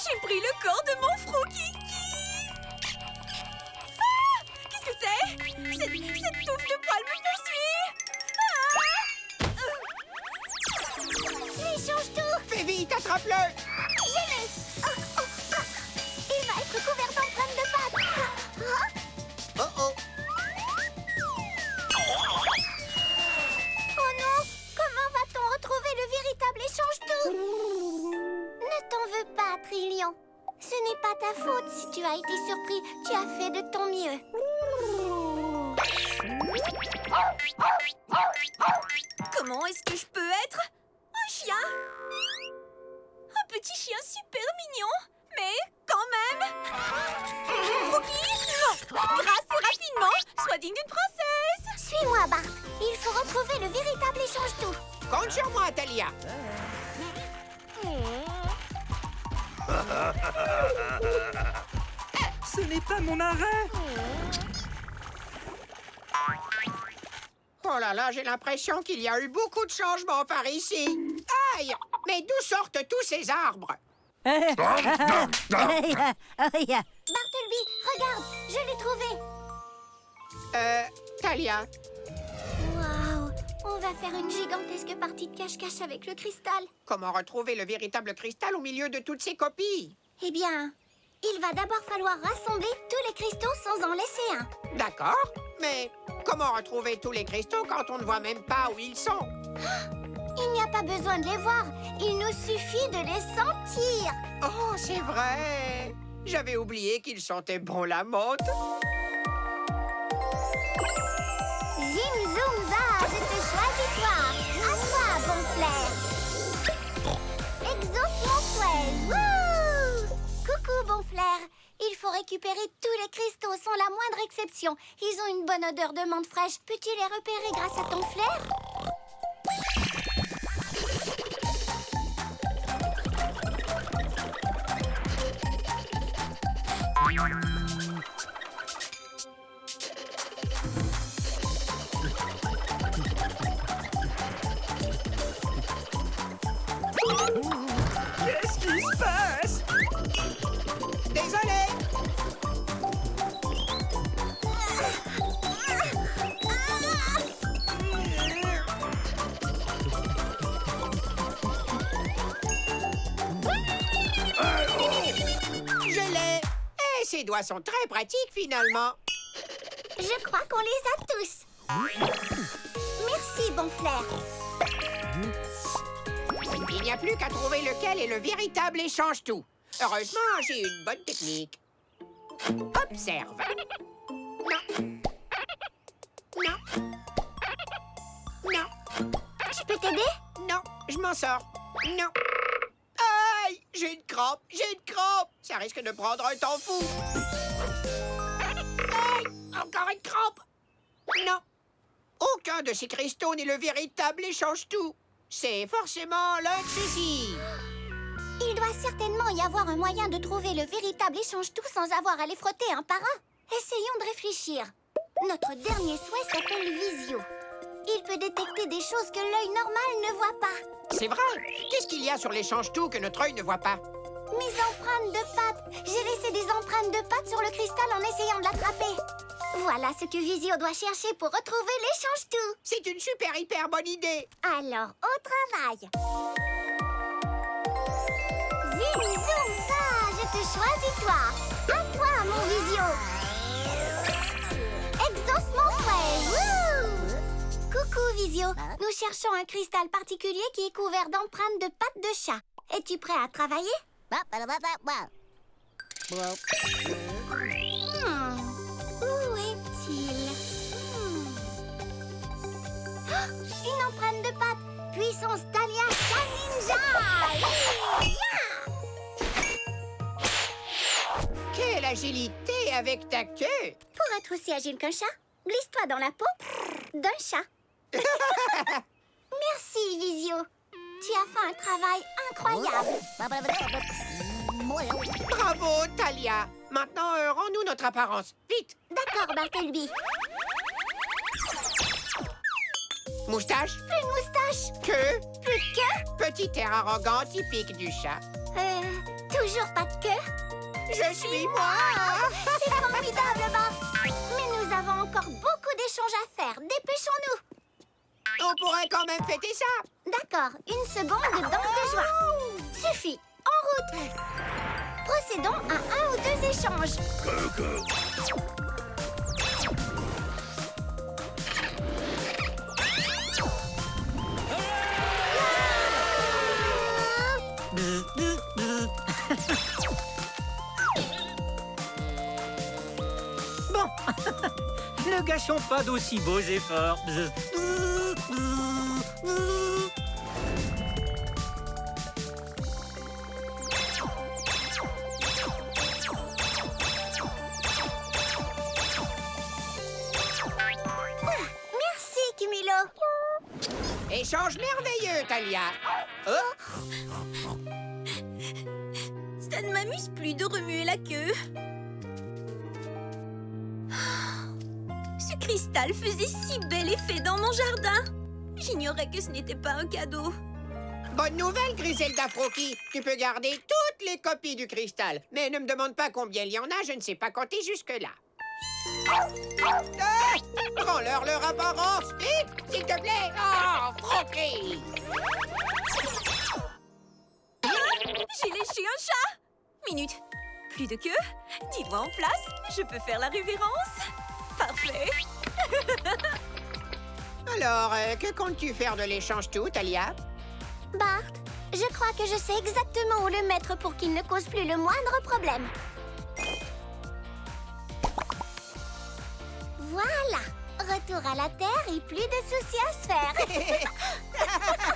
J'ai pris le corps de mon Froukiki. Ah, qu'est-ce que c'est? Cette touffe de poils me poursuit. L'échange-tout! Fais vite, attrape-le! Je l'ai! Oh, oh, ah. Il va être couvert d'empreintes de pattes. Ah. Oh oh! Oh non! Comment va-t-on retrouver le véritable échange-tout? Ne t'en veux pas, Trillion. Ce n'est pas ta faute si tu as été surpris. Tu as fait de ton mieux. Comment est-ce que je peux être un chien? Un petit chien super mignon, mais quand même... Frouki, grâce et rapidement, sois digne d'une princesse. Suis-moi, Bart. Il faut retrouver le véritable échange-tout. Compte sur moi, Talia. Ce n'est pas mon arrêt. Oh là là, j'ai l'impression qu'il y a eu beaucoup de changements par ici. Aïe! Mais d'où sortent tous ces arbres? Bartleby, regarde, je l'ai trouvé. Talia, Waouh, on va faire une gigantesque partie de cache-cache avec le cristal. comment retrouver le véritable cristal au milieu de toutes ces copies? Eh bien, il va d'abord falloir rassembler tous les cristaux sans en laisser un. D'accord, mais comment retrouver tous les cristaux quand on ne voit même pas où ils sont? Il n'y a pas besoin de les voir, il nous suffit de les sentir. Oh, c'est vrai! J'avais oublié qu'ils sentaient bon la menthe. Zim, zoom, za, je te choisis toi. À toi, bon flair. Exauce mon souhait. Wouh! Coucou, bon flair. Il faut récupérer tous les cristaux sans la moindre exception. Ils ont une bonne odeur de menthe fraîche. Peux-tu les repérer grâce à ton flair? Qu'est-ce qui se passe? Désolé! Je l'ai! Et ses doigts sont très pratiques, finalement. Je crois qu'on les a tous. Merci, bon flair. Il n'y a plus qu'à trouver lequel est le véritable échange-tout. Heureusement, j'ai une bonne technique. Observe. Non. Non. Non. Je peux t'aider? Non, je m'en sors. Non. Aïe, j'ai une crampe, j'ai une crampe. Ça risque de prendre un temps fou. Aïe, encore une crampe. Non. Aucun de ces cristaux n'est le véritable échange-tout. C'est forcément l'un de ceux-ci. Il doit certainement y avoir un moyen de trouver le véritable échange-tout sans avoir à les frotter un par un. Essayons de réfléchir. Notre dernier souhait s'appelle Visio. Il peut détecter des choses que l'œil normal ne voit pas. C'est vrai. Qu'est-ce qu'il y a sur l'échange-tout que notre œil ne voit pas? Mes empreintes de pattes. J'ai laissé des empreintes de pattes sur le cristal en essayant de l'attraper. Voilà ce que Visio doit chercher pour retrouver l'échange-tout. C'est une super hyper bonne idée. Alors, au travail. Zim, zoom, ça, je te choisis toi. À toi, mon Visio. Exauce mon fouet. Wouh! Coucou, Visio. Nous cherchons un cristal particulier qui est couvert d'empreintes de pattes de chat. Es-tu prêt à travailler? Où est-il? Oh, une empreinte de patte. Puissance Thalia Chat Ninja. Quelle agilité avec ta queue. Pour être aussi agile qu'un chat, glisse-toi dans la peau d'un chat. Merci, Visio. Tu as fait un travail incroyable. Bravo, Thalia. Maintenant, rends-nous notre apparence. Vite. D'accord, Bartleby. Moustache, Plus de moustache, queue, plus de queue. petit air arrogant typique du chat. Toujours pas de queue. Je suis moi. C'est formidable, Bart. Mais nous avons encore beaucoup d'échanges à faire. Dépêchons-nous. On pourrait quand même fêter ça. D'accord, une seconde de danse de joie. Suffit, en route. Procédons à un ou deux échanges. Bon, ne gâchons pas d'aussi beaux efforts. Merci, Cumulo. Échange merveilleux, Thalia. Oh, Ça ne m'amuse plus de remuer la queue. Ce cristal faisait si bel effet dans mon jardin. J'ignorais que ce n'était pas un cadeau. bonne nouvelle, Griselda Froki. Tu peux garder toutes les copies du cristal. Mais ne me demande pas combien il y en a, je ne sais pas compter jusque-là. Prends-leur apparence, vite, s'il te plaît. Oh, Froki. J'ai léché un chat. Minute. Plus de queue. Dis-moi en place. Je peux faire la révérence. Parfait. Alors, que comptes-tu faire de l'échange tout, Thalia? Bart, je crois que je sais exactement où le mettre pour qu'il ne cause plus le moindre problème. Voilà, retour à la Terre et plus de soucis à se faire.